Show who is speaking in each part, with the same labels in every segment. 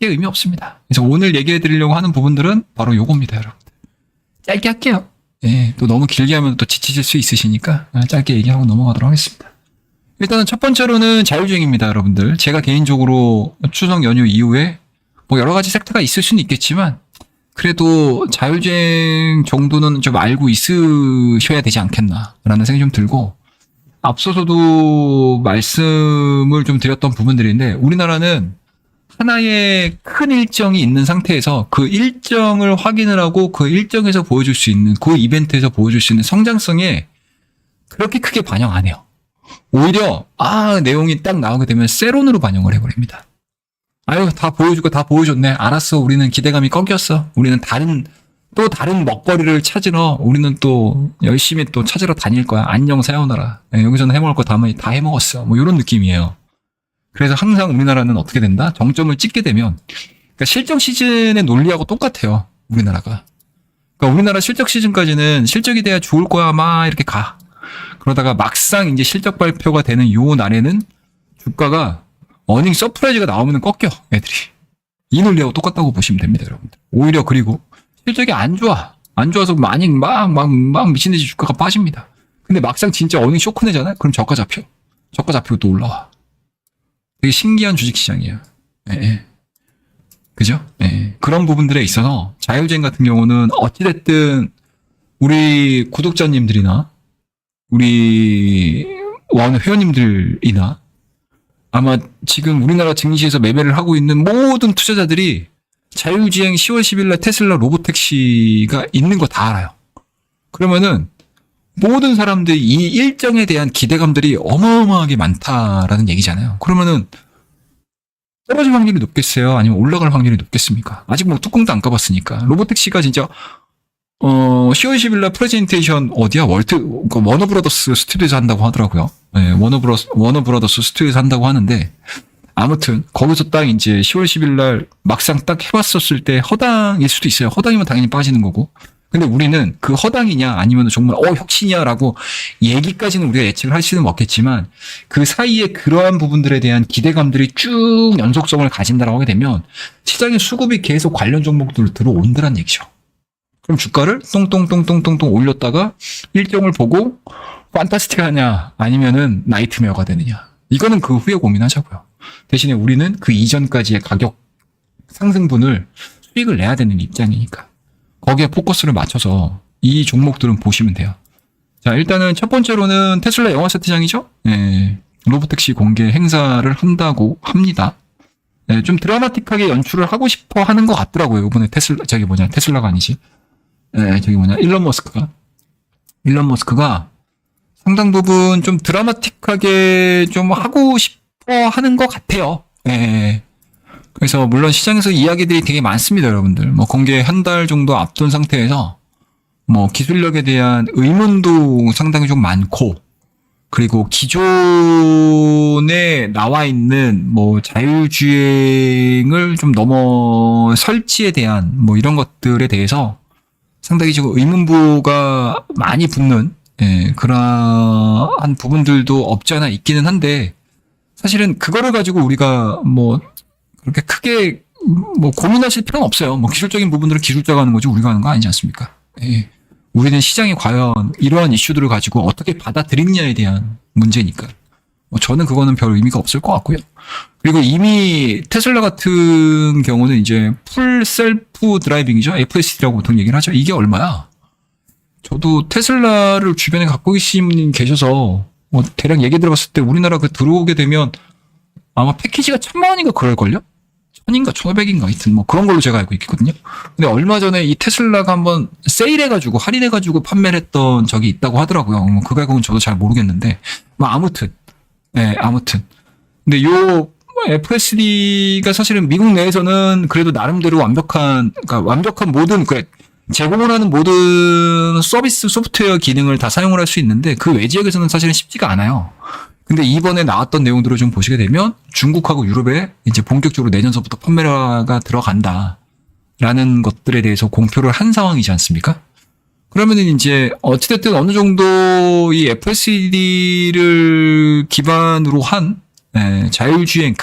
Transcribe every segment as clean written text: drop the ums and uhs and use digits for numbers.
Speaker 1: 크게 의미 없습니다. 그래서 오늘 얘기해 드리려고 하는 부분들은 바로 요겁니다, 여러분들. 짧게 할게요. 예, 또 너무 길게 하면 또 지치실 수 있으시니까 짧게 얘기하고 넘어가도록 하겠습니다. 일단은 첫 번째로는 자율주행입니다, 여러분들. 제가 개인적으로 추석 연휴 이후에 뭐 여러 가지 섹터가 있을 수는 있겠지만 그래도 자율주행 정도는 좀 알고 있으셔야 되지 않겠나라는 생각이 좀 들고, 앞서서도 말씀을 좀 드렸던 부분들인데 우리나라는 하나의 큰 일정이 있는 상태에서 그 일정을 확인을 하고 그 일정에서 보여줄 수 있는, 그 이벤트에서 보여줄 수 있는 성장성에 그렇게 크게 반영 안 해요. 오히려 내용이 딱 나오게 되면 세론으로 반영을 해버립니다. 아유, 다 보여주고 다 보여줬네. 알았어. 우리는 기대감이 꺾였어. 우리는 다른 먹거리를 찾으러 우리는 또 열심히 또 찾으러 다닐 거야. 안녕 사요나라. 여기서는 해먹을 거 다 해먹었어. 뭐 이런 느낌이에요. 그래서 항상 우리나라는 어떻게 된다? 정점을 찍게 되면, 그러니까 실적 시즌의 논리하고 똑같아요. 우리나라가. 그러니까 우리나라 실적 시즌까지는 실적이 돼야 좋을 거야. 막 이렇게 가. 그러다가 막상 이제 실적 발표가 되는 요 날에는 주가가 어닝 서프라이즈가 나오면 꺾여, 애들이. 이 논리하고 똑같다고 보시면 됩니다, 여러분들. 오히려 그리고 실적이 안 좋아서 많이 막 미친듯이 주가가 빠집니다. 근데 막상 진짜 어닝 쇼크 내잖아요? 그럼 저가 잡히고 또 올라와. 되게 신기한 주식시장이에요. 예. 그죠? 예. 그런 부분들에 있어서 자율주행 같은 경우는 어찌됐든 우리 구독자님들이나 우리 회원님들이나 아마 지금 우리나라 증시에서 매매를 하고 있는 모든 투자자들이 자율주행 10월 10일 날 테슬라 로보택시가 있는 거 다 알아요. 그러면은 모든 사람들이 이 일정에 대한 기대감들이 어마어마하게 많다라는 얘기잖아요. 그러면은 떨어질 확률이 높겠어요? 아니면 올라갈 확률이 높겠습니까? 아직 뭐 뚜껑도 안 까봤으니까. 로보택시가 진짜 10월 10일 날 프레젠테이션 어디야? 워너브라더스 스튜디오에서 한다고 하더라고요. 네, 워너브라더스 스튜디오에서 한다고 하는데, 아무튼 거기서 딱 이제 10월 10일 날 막상 딱 해봤었을 때 허당일 수도 있어요. 허당이면 당연히 빠지는 거고. 근데 우리는 그 허당이냐 아니면 정말 혁신이야라고 얘기까지는 우리가 예측을 할 수는 없겠지만 그 사이에 그러한 부분들에 대한 기대감들이 쭉 연속성을 가진다라고 하게 되면 시장의 수급이 계속 관련 종목들 들어온다는 얘기죠. 그럼 주가를 똥똥똥똥똥똥 올렸다가 일정을 보고 판타스틱하냐 아니면은 나이트메어가 되느냐, 이거는 그 후에 고민하자고요. 대신에 우리는 그 이전까지의 가격 상승분을 수익을 내야 되는 입장이니까 거기에 포커스를 맞춰서 이 종목들은 보시면 돼요. 자, 일단은 첫 번째로는 테슬라 영화 세트장이죠. 네, 로보택시 공개 행사를 한다고 합니다. 네, 좀 드라마틱하게 연출을 하고 싶어 하는 것 같더라고요. 이번에 테슬라가 아니지. 네, 일론 머스크가 상당 부분 좀 드라마틱하게 좀 하고 싶어 하는 것 같아요. 네. 그래서 물론 시장에서 이야기들이 되게 많습니다, 여러분들. 뭐 공개 한 달 정도 앞둔 상태에서 뭐 기술력에 대한 의문도 상당히 좀 많고, 그리고 기존에 나와 있는 뭐 자율주행을 좀 설치에 대한 뭐 이런 것들에 대해서 상당히 지금 의문부가 많이 붙는 그러한 부분들도 없지 않아 있기는 한데, 사실은 그거를 가지고 우리가 뭐 그렇게 크게 뭐 고민하실 필요는 없어요. 뭐 기술적인 부분들은 기술자가 하는 거지 우리가 하는 거 아니지 않습니까? 예. 우리는 시장이 과연 이러한 이슈들을 가지고 어떻게 받아들이느냐에 대한 문제니까. 뭐 저는 그거는 별 의미가 없을 것 같고요. 그리고 이미 테슬라 같은 경우는 이제 풀 셀프 드라이빙이죠. FSD라고 보통 얘기를 하죠. 이게 얼마야? 저도 테슬라를 주변에 갖고 계신 분이 계셔서 뭐 대략 얘기 들어봤을 때 우리나라 들어오게 되면 아마 패키지가 1,000만 원인가 그럴걸요? 1,000인가 1,500인가 하여튼 뭐 그런 걸로 제가 알고 있거든요. 근데 얼마 전에 이 테슬라가 한번 세일해가지고 할인해가지고 판매를 했던 적이 있다고 하더라고요. 뭐 그 가격은 저도 잘 모르겠는데 뭐 아무튼. 근데 요 FSD가 사실은 미국 내에서는 그래도 나름대로 완벽한 모든 제공을 하는 모든 서비스 소프트웨어 기능을 다 사용을 할 수 있는데 그 외 지역에서는 사실은 쉽지가 않아요. 근데 이번에 나왔던 내용들을 좀 보시게 되면 중국하고 유럽에 이제 본격적으로 내년서부터 판매가 들어간다라는 것들에 대해서 공표를 한 상황이지 않습니까? 그러면은 이제 어찌됐든 어느 정도 이 FSD를 기반으로 한 자율주행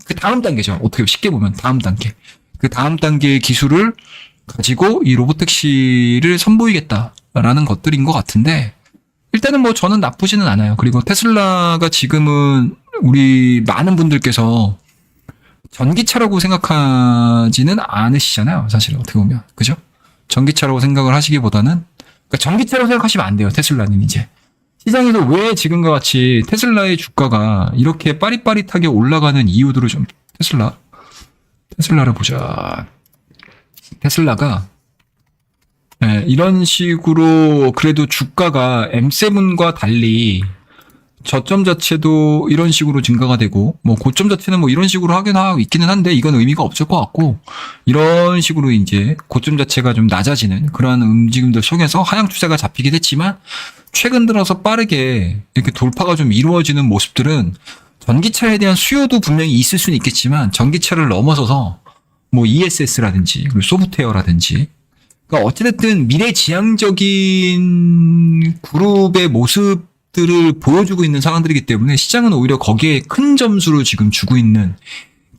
Speaker 1: 그 다음 단계죠. 어떻게 쉽게 보면 다음 단계. 그 다음 단계의 기술을 가지고 이 로보택시를 선보이겠다라는 것들인 것 같은데, 일단은 뭐 저는 나쁘지는 않아요. 그리고 테슬라가 지금은 우리 많은 분들께서 전기차라고 생각하지는 않으시잖아요. 사실 어떻게 보면. 그죠? 전기차라고 생각을 하시기보다는, 그러니까 전기차라고 생각하시면 안 돼요. 테슬라는 이제. 시장에서 왜 지금과 같이 테슬라의 주가가 이렇게 빠릿빠릿하게 올라가는 이유들을 좀, 테슬라를 보자. 테슬라가 이런 식으로 그래도 주가가 M7과 달리 저점 자체도 이런 식으로 증가가 되고, 뭐 고점 자체는 뭐 이런 식으로 하긴 하고 있기는 한데 이건 의미가 없을 것 같고, 이런 식으로 이제 고점 자체가 좀 낮아지는 그러한 움직임들 속에서 하향 추세가 잡히긴 했지만, 최근 들어서 빠르게 이렇게 돌파가 좀 이루어지는 모습들은 전기차에 대한 수요도 분명히 있을 수는 있겠지만, 전기차를 넘어서서 뭐 ESS라든지 그리고 소프트웨어라든지, 그러니까 어찌됐든 미래지향적인 그룹의 모습들을 보여주고 있는 상황들이기 때문에 시장은 오히려 거기에 큰 점수를 지금 주고 있는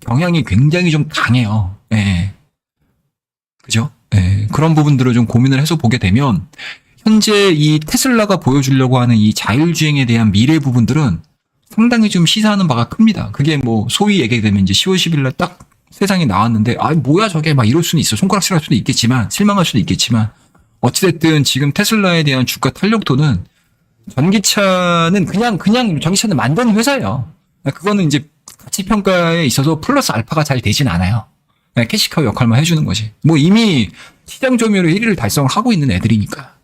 Speaker 1: 경향이 굉장히 좀 강해요. 예. 그죠? 예. 그런 부분들을 좀 고민을 해서 보게 되면, 현재 이 테슬라가 보여주려고 하는 이 자율주행에 대한 미래 부분들은 상당히 좀 시사하는 바가 큽니다. 그게 뭐 소위 얘기되면 이제 10월 10일 날 딱 세상에 나왔는데, 아, 뭐야 저게 막 이럴 수는 있어. 손가락질할 수도 있겠지만, 실망할 수도 있겠지만, 어찌됐든 지금 테슬라에 대한 주가 탄력도는, 전기차는 그냥 전기차는 만드는 회사예요. 그거는 이제 가치 평가에 있어서 플러스 알파가 잘 되진 않아요. 그냥 캐시카우 역할만 해주는 거지. 뭐 이미 시장 점유율 1위를 달성을 하고 있는 애들이니까.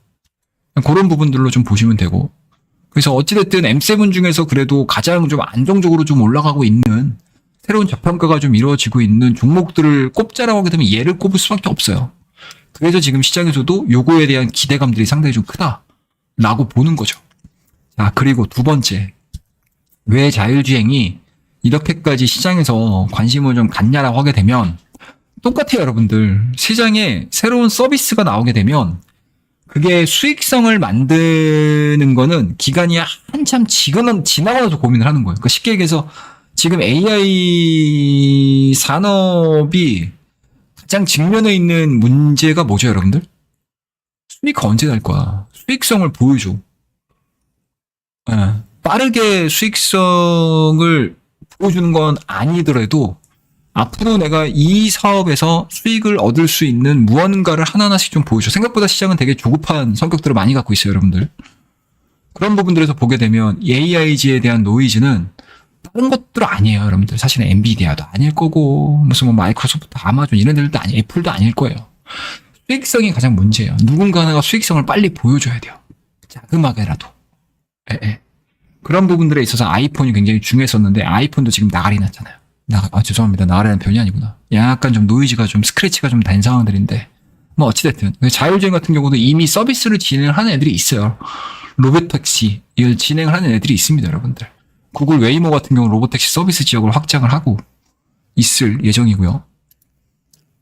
Speaker 1: 그런 부분들로 좀 보시면 되고. 그래서 어찌됐든 M7 중에서 그래도 가장 좀 안정적으로 좀 올라가고 있는, 새로운 저평가가 좀 이루어지고 있는 종목들을 꼽자라고 하게 되면 얘를 꼽을 수밖에 없어요. 그래서 지금 시장에서도 요거에 대한 기대감들이 상당히 좀 크다라고 보는 거죠. 자, 그리고 두 번째. 왜 자율주행이 이렇게까지 시장에서 관심을 좀 갖냐라고 하게 되면, 똑같아요, 여러분들. 시장에 새로운 서비스가 나오게 되면 그게 수익성을 만드는 거는 기간이 한참 지나고 나서 고민을 하는 거예요. 그러니까 쉽게 얘기해서 지금 AI 산업이 가장 직면해 있는 문제가 뭐죠, 여러분들? 수익 언제 날 거야? 수익성을 보여줘. 빠르게 수익성을 보여주는 건 아니더라도 앞으로 내가 이 사업에서 수익을 얻을 수 있는 무언가를 하나하나씩 좀 보여줘. 생각보다 시장은 되게 조급한 성격들을 많이 갖고 있어요, 여러분들. 그런 부분들에서 보게 되면 AIG에 대한 노이즈는 다른 것들 아니에요, 여러분들. 사실은 엔비디아도 아닐 거고, 무슨 뭐 마이크로소프트, 아마존 이런 데들도 아니, 애플도 아닐 거예요. 수익성이 가장 문제예요. 누군가 하나가 수익성을 빨리 보여줘야 돼요. 자그마게라도. 그런 부분들에 있어서 아이폰이 굉장히 중요했었는데, 아이폰도 지금 나가리 났잖아요. 죄송합니다. 나가리라는 표현이 아니구나. 약간 좀 노이즈가 좀 스크래치가 좀 된 상황들인데, 뭐 어찌됐든 자율주행 같은 경우도 이미 서비스를 진행하는 애들이 있어요. 로보택시 이걸 진행을 하는 애들이 있습니다, 여러분들. 구글 웨이모 같은 경우 로보택시 서비스 지역을 확장을 하고 있을 예정이고요.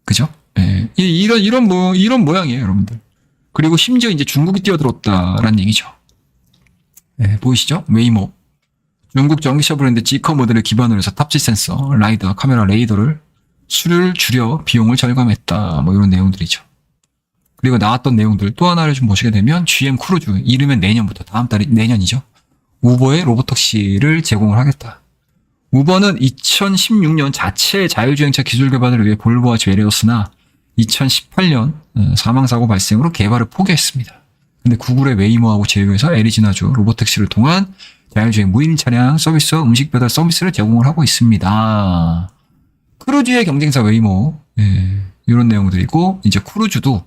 Speaker 1: 그죠? 예. 이런 모양이에요, 여러분들. 그리고 심지어 이제 중국이 뛰어들었다라는 얘기죠. 예, 보이시죠? 웨이모. 중국 전기차 브랜드 지커 모델을 기반으로 해서 탑재 센서, 라이더, 카메라, 레이더를 수를 줄여 비용을 절감했다. 뭐 이런 내용들이죠. 그리고 나왔던 내용들 또 하나를 좀 보시게 되면 GM 크루즈, 이르면 내년부터, 다음 달이 내년이죠. 우버의 로보택시를 제공을 하겠다. 우버는 2016년 자체 자율주행차 기술 개발을 위해 볼보와 제레오스나 2018년 사망사고 발생으로 개발을 포기했습니다. 근데 구글의 웨이모하고 제휴해서 애리조나주 로보택시를 통한 자율주행 무인 차량 서비스와 음식 배달 서비스를 제공을 하고 있습니다. 크루즈의 경쟁사 웨이모, 이런 내용들이고, 이제 크루즈도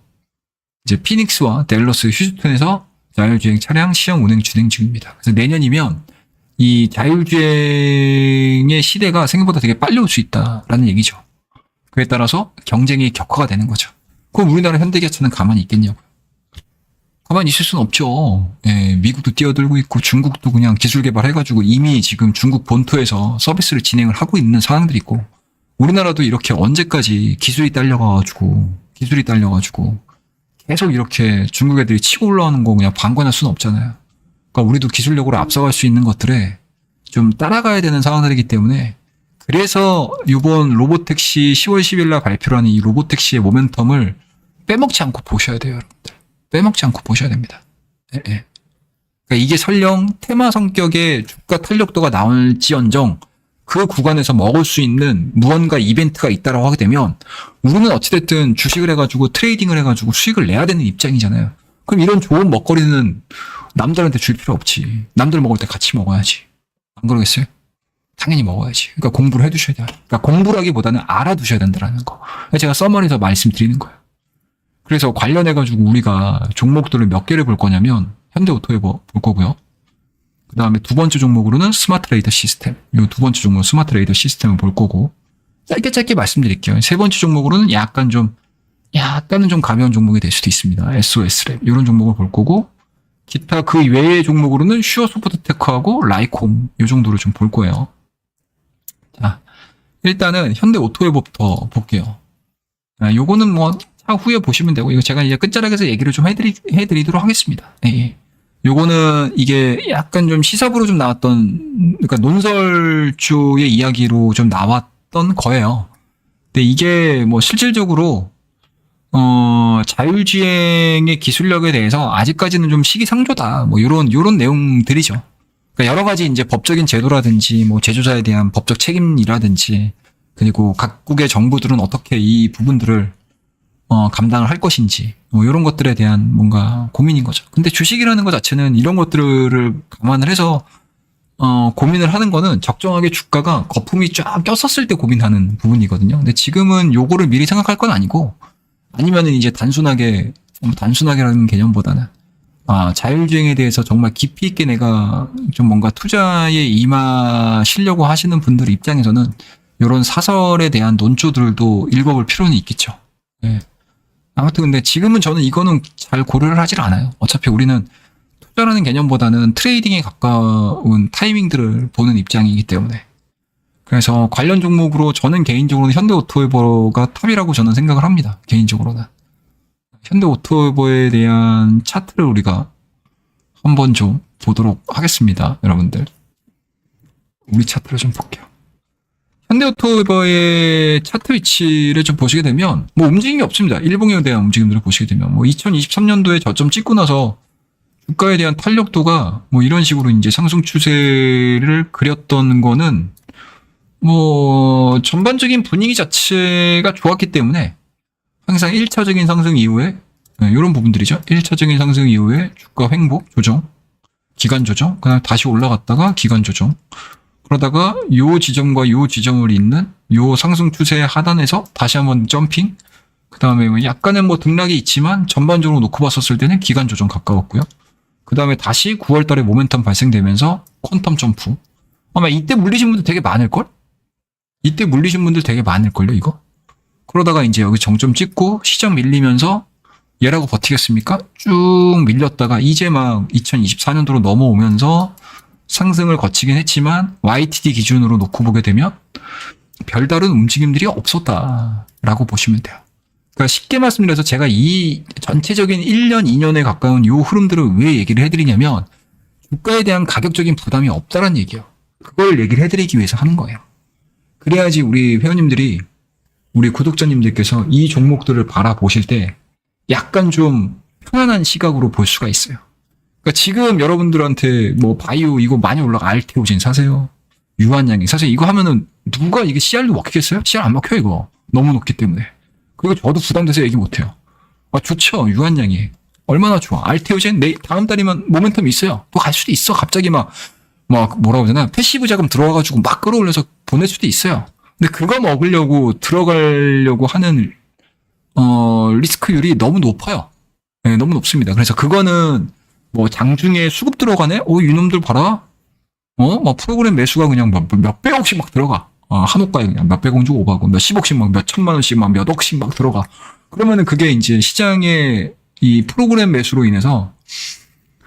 Speaker 1: 이제 피닉스와 댈러스, 휴스턴에서 자율주행 차량 시험 운행 진행 중입니다. 그래서 내년이면 이 자율주행의 시대가 생각보다 되게 빨리 올 수 있다라는 얘기죠. 그에 따라서 경쟁이 격화가 되는 거죠. 그럼 우리나라 현대기아차는 가만히 있겠냐고요. 가만히 있을 수는 없죠. 미국도 뛰어들고 있고 중국도 그냥 기술 개발해가지고 이미 지금 중국 본토에서 서비스를 진행을 하고 있는 상황들이 있고, 우리나라도 이렇게 언제까지 기술이 딸려가지고 계속 이렇게 중국 애들이 치고 올라오는 거 그냥 방관할 수는 없잖아요. 그러니까 우리도 기술력으로 앞서갈 수 있는 것들에 좀 따라가야 되는 상황들이기 때문에 그래서 이번 로보택시 10월 10일 날 발표하는 이 로보택시의 모멘텀을 빼먹지 않고 보셔야 돼요, 여러분들. 빼먹지 않고 보셔야 됩니다. 예, 예. 그러니까 이게 설령 테마 성격의 주가 탄력도가 나올지언정 그 구간에서 먹을 수 있는 무언가 이벤트가 있다라고 하게 되면 우리는 어찌됐든 주식을 해가지고 트레이딩을 해가지고 수익을 내야 되는 입장이잖아요. 그럼 이런 좋은 먹거리는 남들한테 줄 필요 없지. 남들 먹을 때 같이 먹어야지. 안 그러겠어요? 당연히 먹어야지. 그러니까 공부를 해두셔야 돼요. 그러니까 공부라기보다는 알아두셔야 된다는 거. 제가 서머리에서 말씀드리는 거예요. 그래서 관련해가지고 우리가 종목들을 몇 개를 볼 거냐면 현대오토웨버 볼 거고요. 그 다음에 두 번째 종목으로는 스마트 레이더 시스템. 이 두 번째 종목은 스마트 레이더 시스템을 볼 거고, 짧게 말씀드릴게요. 세 번째 종목으로는 약간은 좀 가벼운 종목이 될 수도 있습니다. SOS랩. 이런 종목을 볼 거고, 기타 그 외의 종목으로는 슈어소프트테크하고 라이콤. 이 정도를 좀 볼 거예요. 자, 일단은 현대오토웨버부터 볼게요. 요거는 뭐, 차후에 보시면 되고, 이거 제가 이제 끝자락에서 얘기를 좀 해드리도록 하겠습니다. 예. 요거는 이게 약간 좀 시사부로 좀 나왔던, 그러니까 논설주의 이야기로 좀 나왔던 거예요. 근데 이게 뭐 실질적으로, 자율주행의 기술력에 대해서 아직까지는 좀 시기상조다. 뭐 요런 내용들이죠. 그러니까 여러 가지 이제 법적인 제도라든지 뭐 제조자에 대한 법적 책임이라든지 그리고 각국의 정부들은 어떻게 이 부분들을 감당을 할 것인지, 뭐, 이런 것들에 대한 뭔가 고민인 거죠. 근데 주식이라는 것 자체는 이런 것들을 감안을 해서, 고민을 하는 거는 적정하게 주가가 거품이 쫙 꼈었을 때 고민하는 부분이거든요. 근데 지금은 요거를 미리 생각할 건 아니고, 아니면은 이제 단순하게라는 개념보다는, 자율주행에 대해서 정말 깊이 있게 내가 좀 뭔가 투자에 임하시려고 하시는 분들 입장에서는 이런 사설에 대한 논조들도 읽어볼 필요는 있겠죠. 예. 아무튼 근데 지금은 저는 이거는 잘 고려를 하질 않아요. 어차피 우리는 투자라는 개념보다는 트레이딩에 가까운 타이밍들을 보는 입장이기 때문에. 그래서 관련 종목으로 저는 개인적으로는 현대오토웨버가 탑이라고 저는 생각을 합니다. 개인적으로는. 현대오토웨버에 대한 차트를 우리가 한번 좀 보도록 하겠습니다. 여러분들. 우리 차트를 좀 볼게요. 현대오토웨버의 차트 위치를 좀 보시게 되면 뭐 움직임이 없습니다. 일봉에 대한 움직임들을 보시게 되면 뭐 2023년도에 저점 찍고 나서 주가에 대한 탄력도가 뭐 이런 식으로 이제 상승 추세를 그렸던 거는 뭐 전반적인 분위기 자체가 좋았기 때문에 항상 1차적인 상승 이후에 이런 부분들이죠. 1차적인 상승 이후에 주가 횡보, 조정, 기간 조정, 그다음 다시 올라갔다가 기간 조정. 그러다가 요 지점과 요 지점을 잇는 요 상승 추세 하단에서 다시 한번 점핑. 그 다음에 약간의 뭐 등락이 있지만 전반적으로 놓고 봤었을 때는 기간 조정 가까웠고요. 그 다음에 다시 9월 달에 모멘텀 발생되면서 퀀텀 점프. 아마 이때 물리신 분들 되게 많을걸? 이때 물리신 분들 되게 많을걸요, 이거? 그러다가 이제 여기 정점 찍고 시장 밀리면서 얘라고 버티겠습니까? 쭉 밀렸다가 이제 막 2024년도로 넘어오면서 상승을 거치긴 했지만 YTD 기준으로 놓고 보게 되면 별다른 움직임들이 없었다라고 보시면 돼요. 그러니까 쉽게 말씀드려서 제가 이 전체적인 1년, 2년에 가까운 요 흐름들을 왜 얘기를 해드리냐면 주가에 대한 가격적인 부담이 없다는 얘기예요. 그걸 얘기를 해드리기 위해서 하는 거예요. 그래야지 우리 회원님들이, 우리 구독자님들께서 이 종목들을 바라보실 때 약간 좀 편안한 시각으로 볼 수가 있어요. 그러니까 지금 여러분들한테 뭐 바이오 이거 많이 올라가 알테오진 사세요. 유한양이 사세요. 이거 하면은 누가 이게 CR도 먹히겠어요? CR 안 먹혀 이거. 너무 높기 때문에. 그리고 저도 부담돼서 얘기 못해요. 좋죠. 유한양이. 얼마나 좋아. 알테오진 다음 달이면 모멘텀이 있어요. 또 갈 수도 있어. 갑자기 막 뭐라고 하잖아. 패시브 자금 들어와가지고 막 끌어올려서 보낼 수도 있어요. 근데 그거 먹으려고 들어가려고 하는 리스크율이 너무 높아요. 네, 너무 높습니다. 그래서 그거는 뭐 장중에 수급 들어가네? 이놈들 봐라. 막 프로그램 매수가 그냥 몇백억씩 막 들어가. 한옥가에 그냥 몇백억 주고 오가고 몇십억씩 막 몇천만 원씩 막 몇억씩 막 들어가. 그러면은 그게 이제 시장의 이 프로그램 매수로 인해서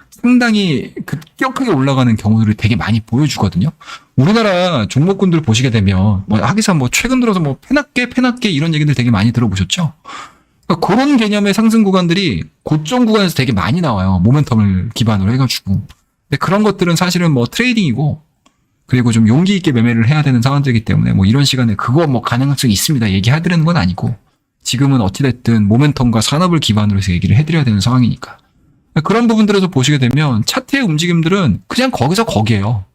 Speaker 1: 상당히 급격하게 올라가는 경우들을 되게 많이 보여주거든요. 우리나라 종목군들 보시게 되면 하기사 최근 들어서 페낫게 이런 얘기들 되게 많이 들어보셨죠? 그러니까 그런 개념의 상승 구간들이 고점 구간에서 되게 많이 나와요. 모멘텀을 기반으로 해가지고. 근데 그런 것들은 사실은 트레이딩이고, 그리고 좀 용기 있게 매매를 해야 되는 상황들이기 때문에 뭐 이런 시간에 그거 뭐 가능성이 있습니다. 얘기해드리는 건 아니고 지금은 어찌됐든 모멘텀과 산업을 기반으로 해서 얘기를 해드려야 되는 상황이니까. 그런 부분들에서 보시게 되면 차트의 움직임들은 그냥 거기서 거기에요.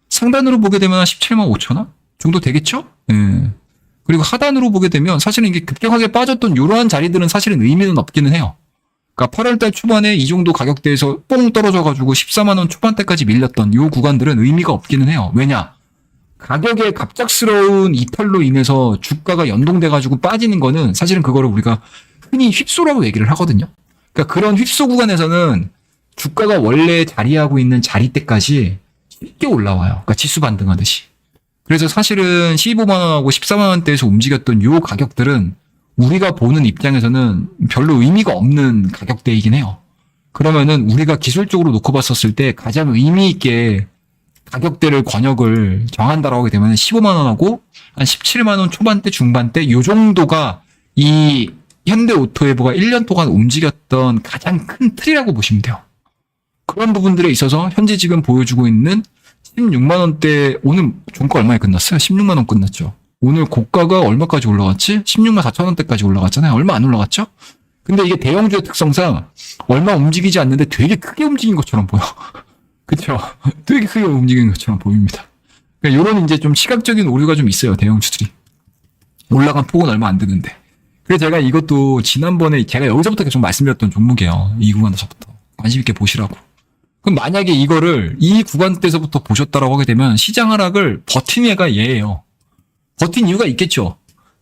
Speaker 1: 상단으로 보게 되면 한 17만 5천 원 정도 되겠죠? 예. 그리고 하단으로 보게 되면 사실은 이게 급격하게 빠졌던 이러한 자리들은 사실은 의미는 없기는 해요. 그러니까 8월달 초반에 이 정도 가격대에서 뽕 떨어져가지고 14만 원 초반대까지 밀렸던 이 구간들은 의미가 없기는 해요. 왜냐? 가격의 갑작스러운 이탈로 인해서 주가가 연동돼가지고 빠지는 거는 사실은 그거를 우리가 흔히 휩소라고 얘기를 하거든요. 그러니까 그런 휩소 구간에서는 주가가 원래 자리하고 있는 자리대까지 쉽게 올라와요. 그러니까 지수 반등하듯이. 그래서 사실은 15만 원하고 14만 원대에서 움직였던 요 가격들은 우리가 보는 입장에서는 별로 의미가 없는 가격대이긴 해요. 그러면은 우리가 기술적으로 놓고 봤었을 때 가장 의미 있게 가격대를 권역을 정한다라고 하게 되면 15만 원하고 한 17만 원 초반대 중반대 요 정도가 이 현대오토웨버가 1년 동안 움직였던 가장 큰 틀이라고 보시면 돼요. 그런 부분들에 있어서 현재 지금 보여주고 있는 16만 원대 오늘 종가 얼마에 끝났어요? 16만 원 끝났죠. 오늘 고가가 얼마까지 올라갔지? 16만 4천 원대까지 올라갔잖아요. 얼마 안 올라갔죠? 근데 이게 대형주의 특성상 얼마 움직이지 않는데 되게 크게 움직인 것처럼 보여. 그쵸? 되게 크게 움직이는 것처럼 보입니다. 그러니까 이런 이제 좀 시각적인 오류가 좀 있어요. 대형주들이. 올라간 폭은 얼마 안 되는데. 그래서 제가 이것도 지난번에 제가 여기서부터 계속 말씀드렸던 종목이에요. 이 구간에서부터. 관심 있게 보시라고. 그럼 만약에 이거를 이 구간대에서부터 보셨다라고 하게 되면 시장 하락을 버틴 애가 얘예요. 버틴 이유가 있겠죠.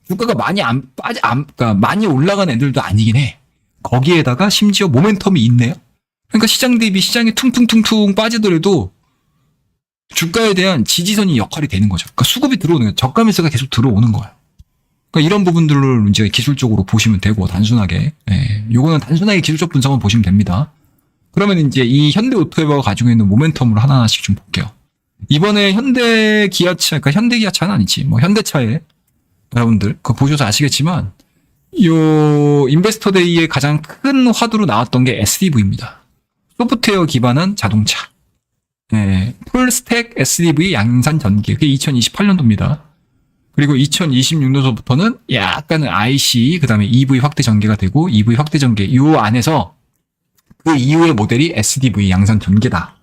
Speaker 1: 주가가 많이 그러니까 많이 올라간 애들도 아니긴 해. 거기에다가 심지어 모멘텀이 있네요. 그러니까 시장 대비 시장이 퉁퉁퉁퉁 빠지더라도 주가에 대한 지지선이 역할이 되는 거죠. 그러니까 수급이 들어오는 거예요. 저가 매수가 계속 들어오는 거예요. 그러니까 이런 부분들을 이제 기술적으로 보시면 되고 단순하게. 예, 요거는 단순하게 기술적 분석만 보시면 됩니다. 그러면 이제 이 현대오토웨버가 가지고 있는 모멘텀을 하나하나씩 좀 볼게요. 이번에 현대기아차, 그러니까 현대기아차는 아니지, 뭐 현대차에 여러분들 그거 보셔서 아시겠지만 요 인베스터데이의 가장 큰 화두로 나왔던 게 SDV입니다. 소프트웨어 기반한 자동차. 네, 풀스택 SDV 양산 전기. 그게 2028년도입니다. 그리고 2026년도부터는 약간은 IC, 그 다음에 EV 확대 전개가 되고 EV 확대 전개 요 안에서 그 이후의 모델이 SDV 양산 전개다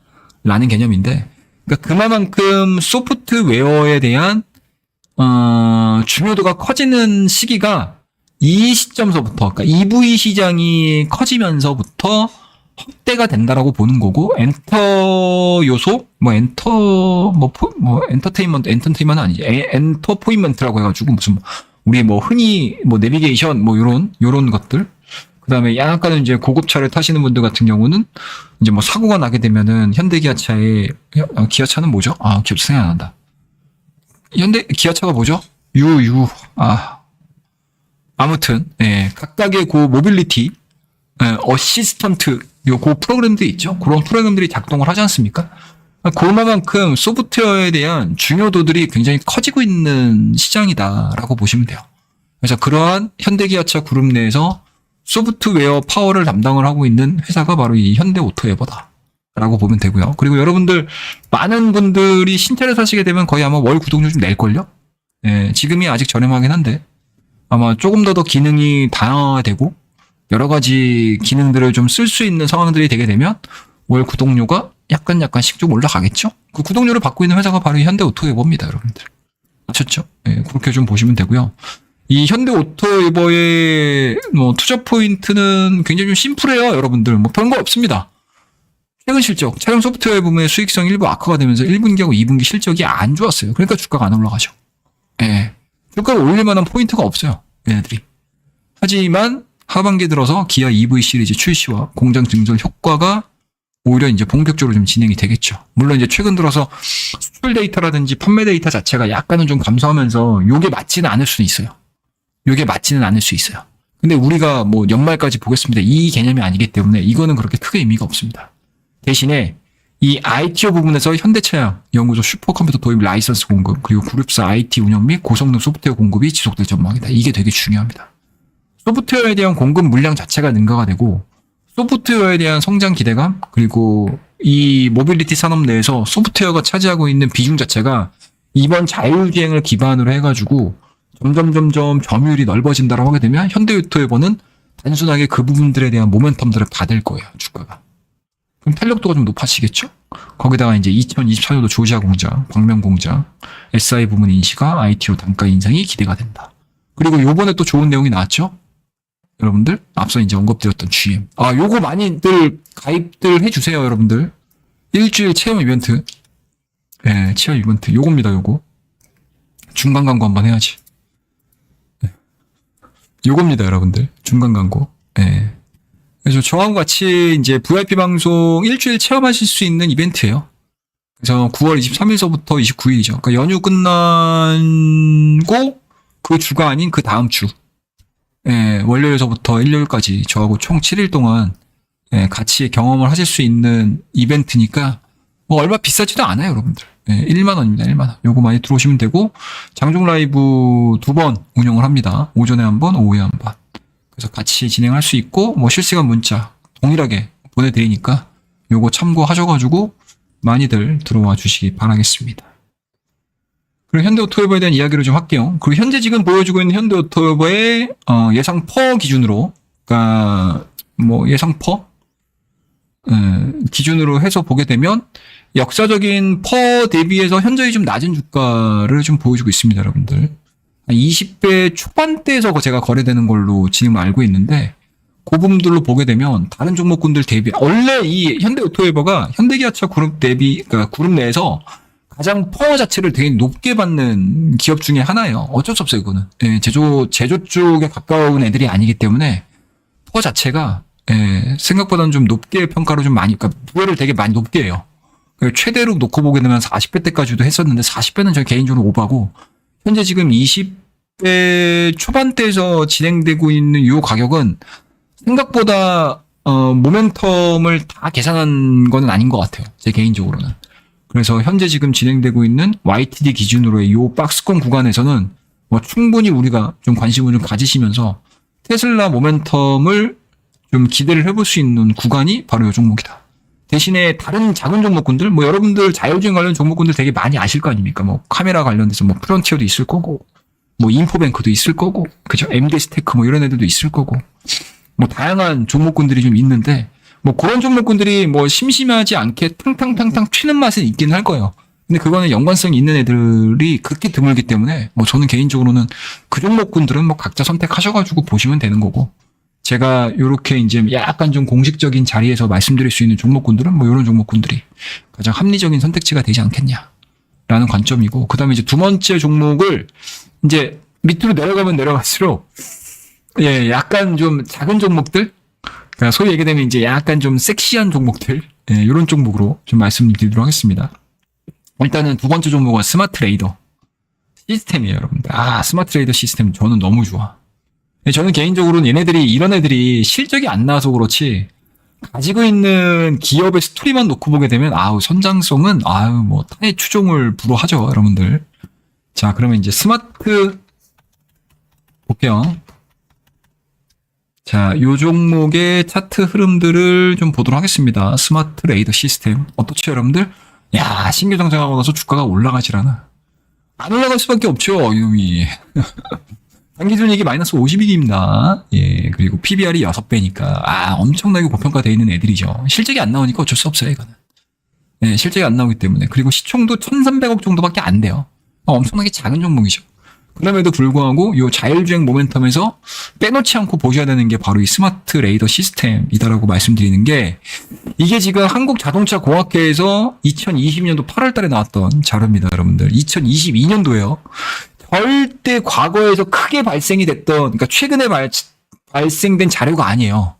Speaker 1: 라는 개념인데, 그러니까 그만큼 소프트웨어에 대한 중요도가 커지는 시기가 이 시점서부터, 그러니까 EV 시장이 커지면서부터 확대가 된다라고 보는 거고, 엔터 요소, 엔터테인먼트 아니지, 엔터포인먼트라고 해가지고 무슨 우리 뭐 흔히 뭐 내비게이션 뭐 요런 것들. 그 다음에 약간은 이제 고급차를 타시는 분들 같은 경우는 이제 뭐 사고가 나게 되면은 현대기아차의 기아차는 뭐죠? 기억 생각이 안 난다. 기아차가 뭐죠? 아무튼 예, 각각의 그 모빌리티 어시스턴트 그 프로그램들이 있죠. 그런 프로그램들이 작동을 하지 않습니까? 그만큼 소프트웨어에 대한 중요도들이 굉장히 커지고 있는 시장이다라고 보시면 돼요. 그래서 그러한 현대기아차 그룹 내에서 소프트웨어 파워를 담당을 하고 있는 회사가 바로 이 현대오토웨버다 라고 보면 되고요. 그리고 여러분들 많은 분들이 신차를 사시게 되면 거의 아마 월 구독료 좀 낼걸요? 예, 지금이 아직 저렴하긴 한데 아마 조금 더 기능이 다양화되고 여러 가지 기능들을 좀 쓸 수 있는 상황들이 되게 되면 월 구독료가 약간씩 좀 올라가겠죠? 그 구독료를 받고 있는 회사가 바로 이 현대오토웨버입니다, 여러분들. 아셨죠? 예, 그렇게 좀 보시면 되고요. 이 현대오토웨버의 뭐 투자 포인트는 굉장히 좀 심플해요, 여러분들. 뭐 별거 없습니다. 최근 실적, 차량 소프트웨어 부문의 수익성 일부 악화가 되면서 1분기하고 2분기 실적이 안 좋았어요. 그러니까 주가가 안 올라가죠. 예. 주가를 올릴 만한 포인트가 없어요, 얘네들이. 하지만 하반기 들어서 기아 EV 시리즈 출시와 공장 증설 효과가 오히려 이제 본격적으로 좀 진행이 되겠죠. 물론 이제 최근 들어서 수출 데이터라든지 판매 데이터 자체가 약간은 좀 감소하면서 요게 맞지는 않을 수는 있어요. 근데 우리가 뭐 연말까지 보겠습니다. 이 개념이 아니기 때문에 이거는 그렇게 크게 의미가 없습니다. 대신에 이 ITO 부분에서 현대차량 연구소 슈퍼컴퓨터 도입 라이선스 공급, 그리고 그룹사 IT 운영 및 고성능 소프트웨어 공급이 지속될 전망이다. 이게 되게 중요합니다. 소프트웨어에 대한 공급 물량 자체가 능가가 되고 소프트웨어에 대한 성장 기대감, 그리고 이 모빌리티 산업 내에서 소프트웨어가 차지하고 있는 비중 자체가 이번 자율주행을 기반으로 해가지고 점점 점유율이 넓어진다고 하게 되면 현대오토웨버는 단순하게 그 부분들에 대한 모멘텀들을 받을 거예요, 주가가. 그럼 탄력도가 좀 높아지겠죠? 거기다가 이제 2024년도 조지아 공장, 광명 공장, SI 부문 인시가 ITO 단가 인상이 기대가 된다. 그리고 요번에 또 좋은 내용이 나왔죠? 여러분들, 앞서 이제 언급드렸던 GM. 요거 많이들 가입들 해주세요, 여러분들. 일주일 체험 이벤트. 예, 체험 이벤트. 요겁니다, 요거. 중간 광고 한번 해야지. 요겁니다, 여러분들. 중간 광고. 예. 그래서 저하고 같이 이제 VIP 방송 일주일 체험하실 수 있는 이벤트예요. 그래서 9월 23일서부터 29일이죠. 그러니까 연휴 끝나고 그 주가 아닌 그 다음 주. 예, 월요일서부터 일요일까지 저하고 총 7일 동안 예, 같이 경험을 하실 수 있는 이벤트니까 뭐 얼마 비싸지도 않아요, 여러분들. 예, 1만 원입니다. 1만 원. 요거 많이 들어오시면 되고 장중 라이브 2번 운영을 합니다. 오전에 한 번, 오후에 한 번. 그래서 같이 진행할 수 있고 뭐 실시간 문자 동일하게 보내드리니까 요거 참고하셔가지고 많이들 들어와 주시기 바라겠습니다. 그리고 현대오토웨버에 대한 이야기를 좀 할게요. 그리고 현재 지금 보여주고 있는 현대오토웨버의 예상 퍼 기준으로, 그러니까 뭐 예상 퍼 기준으로 해서 보게 되면 역사적인 퍼 대비해서 현저히 좀 낮은 주가를 좀 보여주고 있습니다, 여러분들. 20배 초반대에서 제가 거래되는 걸로 지금 알고 있는데, 그 부분들로 보게 되면 다른 종목군들 대비, 원래 이 현대오토웨버가 현대기아차 그룹 대비, 그러니까 그룹 내에서 가장 퍼 자체를 되게 높게 받는 기업 중에 하나예요. 어쩔 수 없어요, 이거는. 예, 제조 쪽에 가까운 애들이 아니기 때문에 퍼 자체가 예, 생각보다는 좀 높게 평가를 좀 많이, 그러니까 부회를 되게 많이 높게 해요. 최대로 놓고 보게 되면 40배 때까지도 했었는데 40배는 저 개인적으로 오바고, 현재 지금 20배 초반대에서 진행되고 있는 이 가격은 생각보다 모멘텀을 다 계산한 건 아닌 것 같아요. 제 개인적으로는. 그래서 현재 지금 진행되고 있는 YTD 기준으로의 이 박스권 구간에서는 뭐 충분히 우리가 좀 관심을 좀 가지시면서 테슬라 모멘텀을 좀 기대를 해볼 수 있는 구간이 바로 이 종목이다. 대신에 다른 작은 종목군들, 뭐 여러분들 자율주행 관련 종목군들 되게 많이 아실 거 아닙니까? 뭐 카메라 관련돼서 뭐 프론티어도 있을 거고, 뭐 인포뱅크도 있을 거고, 그죠? MD스테크 뭐 이런 애들도 있을 거고, 뭐 다양한 종목군들이 좀 있는데, 뭐 그런 종목군들이 뭐 심심하지 않게 탕탕탕탕 튀는 맛은 있긴 할 거예요. 근데 그거는 연관성이 있는 애들이 그렇게 드물기 때문에 뭐 저는 개인적으로는 그 종목군들은 뭐 각자 선택하셔가지고 보시면 되는 거고, 제가 요렇게 이제 약간 좀 공식적인 자리에서 말씀드릴 수 있는 종목군들은 뭐 이런 종목군들이 가장 합리적인 선택지가 되지 않겠냐라는 관점이고, 그 다음에 이제 두 번째 종목을 이제 밑으로 내려가면 내려갈수록 예, 약간 좀 작은 종목들, 그러니까 소위 얘기되면 이제 약간 좀 섹시한 종목들, 예, 이런 종목으로 좀 말씀드리도록 하겠습니다. 일단은 두 번째 종목은 스마트 레이더 시스템이에요, 여러분들. 스마트 레이더 시스템 저는 너무 좋아. 저는 개인적으로는 이런 애들이 실적이 안 나와서 그렇지, 가지고 있는 기업의 스토리만 놓고 보게 되면, 선장성은, 뭐, 타의 추종을 불허하죠, 여러분들. 자, 그러면 이제 스마트, 볼게요. 자, 요 종목의 차트 흐름들을 좀 보도록 하겠습니다. 스마트 레이더 시스템. 어떻죠, 여러분들? 야, 신규 상장하고 나서 주가가 올라가질 않아. 안 올라갈 수밖에 없죠, 이놈이. 단기순이익이 마이너스 52기입니다. 예, 그리고 PBR이 6배니까, 엄청나게 고평가되어 있는 애들이죠. 실적이 안 나오니까 어쩔 수 없어요, 이거는. 예, 실적이 안 나오기 때문에. 그리고 시총도 1,300억 정도밖에 안 돼요. 엄청나게 작은 종목이죠. 그럼에도 불구하고, 요 자율주행 모멘텀에서 빼놓지 않고 보셔야 되는 게 바로 이 스마트 레이더 시스템이다라고 말씀드리는 게, 이게 지금 한국자동차공학회에서 2020년도 8월 달에 나왔던 자료입니다, 여러분들. 2022년도에요. 절대 과거에서 크게 발생이 됐던, 그러니까 최근에 발생된 자료가 아니에요.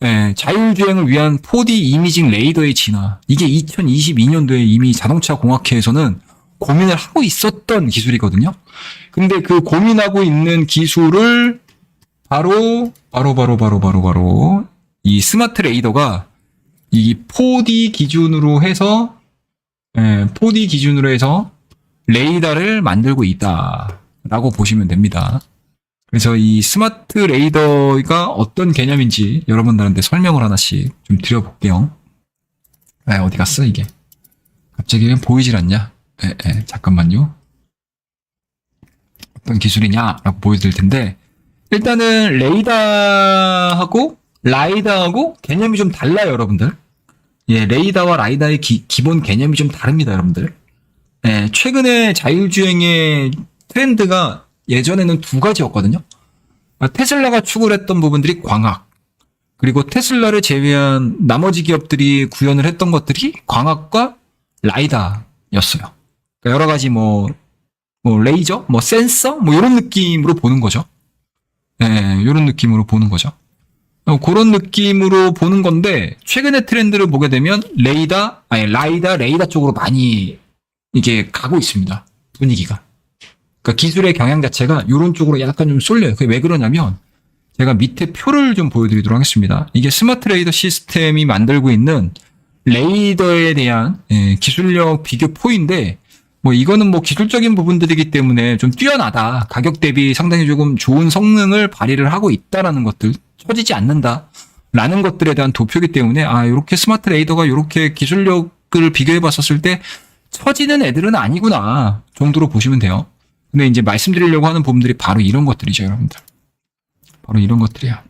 Speaker 1: 예, 자율주행을 위한 4D 이미징 레이더의 진화. 이게 2022년도에 이미 자동차공학회에서는 고민을 하고 있었던 기술이거든요. 근데 그 고민하고 있는 기술을 바로 이 스마트 레이더가 이 4D 기준으로 해서, 4D 기준으로 해서 레이더를 만들고 있다라고 보시면 됩니다. 그래서 이 스마트 레이더가 어떤 개념인지 여러분들한테 설명을 하나씩 좀 드려볼게요. 어디 갔어 이게? 갑자기 왜 보이질 않냐? 잠깐만요. 어떤 기술이냐라고 보여드릴 텐데, 일단은 레이더하고 라이다하고 개념이 좀 달라요, 여러분들. 레이더와 라이다의 기본 개념이 좀 다릅니다, 여러분들. 최근에 자율주행의 트렌드가 예전에는 두 가지였거든요. 테슬라가 추구를 했던 부분들이 광학, 그리고 테슬라를 제외한 나머지 기업들이 구현을 했던 것들이 광학과 라이다였어요. 그러니까 여러 가지 뭐 레이저, 센서, 이런 느낌으로 보는 거죠. 이런 느낌으로 보는 거죠. 그런 느낌으로 보는 건데, 최근의 트렌드를 보게 되면 라이다, 레이더 쪽으로 많이 이게 가고 있습니다. 분위기가. 그러니까 기술의 경향 자체가 이런 쪽으로 약간 좀 쏠려요. 그게 왜 그러냐면, 제가 밑에 표를 좀 보여드리도록 하겠습니다. 이게 스마트 레이더 시스템이 만들고 있는 레이더에 대한 기술력 비교 포인데, 이거는 기술적인 부분들이기 때문에 좀 뛰어나다. 가격 대비 상당히 조금 좋은 성능을 발휘를 하고 있다라는 것들, 처지지 않는다. 라는 것들에 대한 도표이기 때문에, 이렇게 스마트 레이더가 이렇게 기술력을 비교해 봤었을 때, 처지는 애들은 아니구나. 정도로 보시면 돼요. 근데 이제 말씀드리려고 하는 부분들이 바로 이런 것들이죠, 여러분들. 바로 이런 것들이야.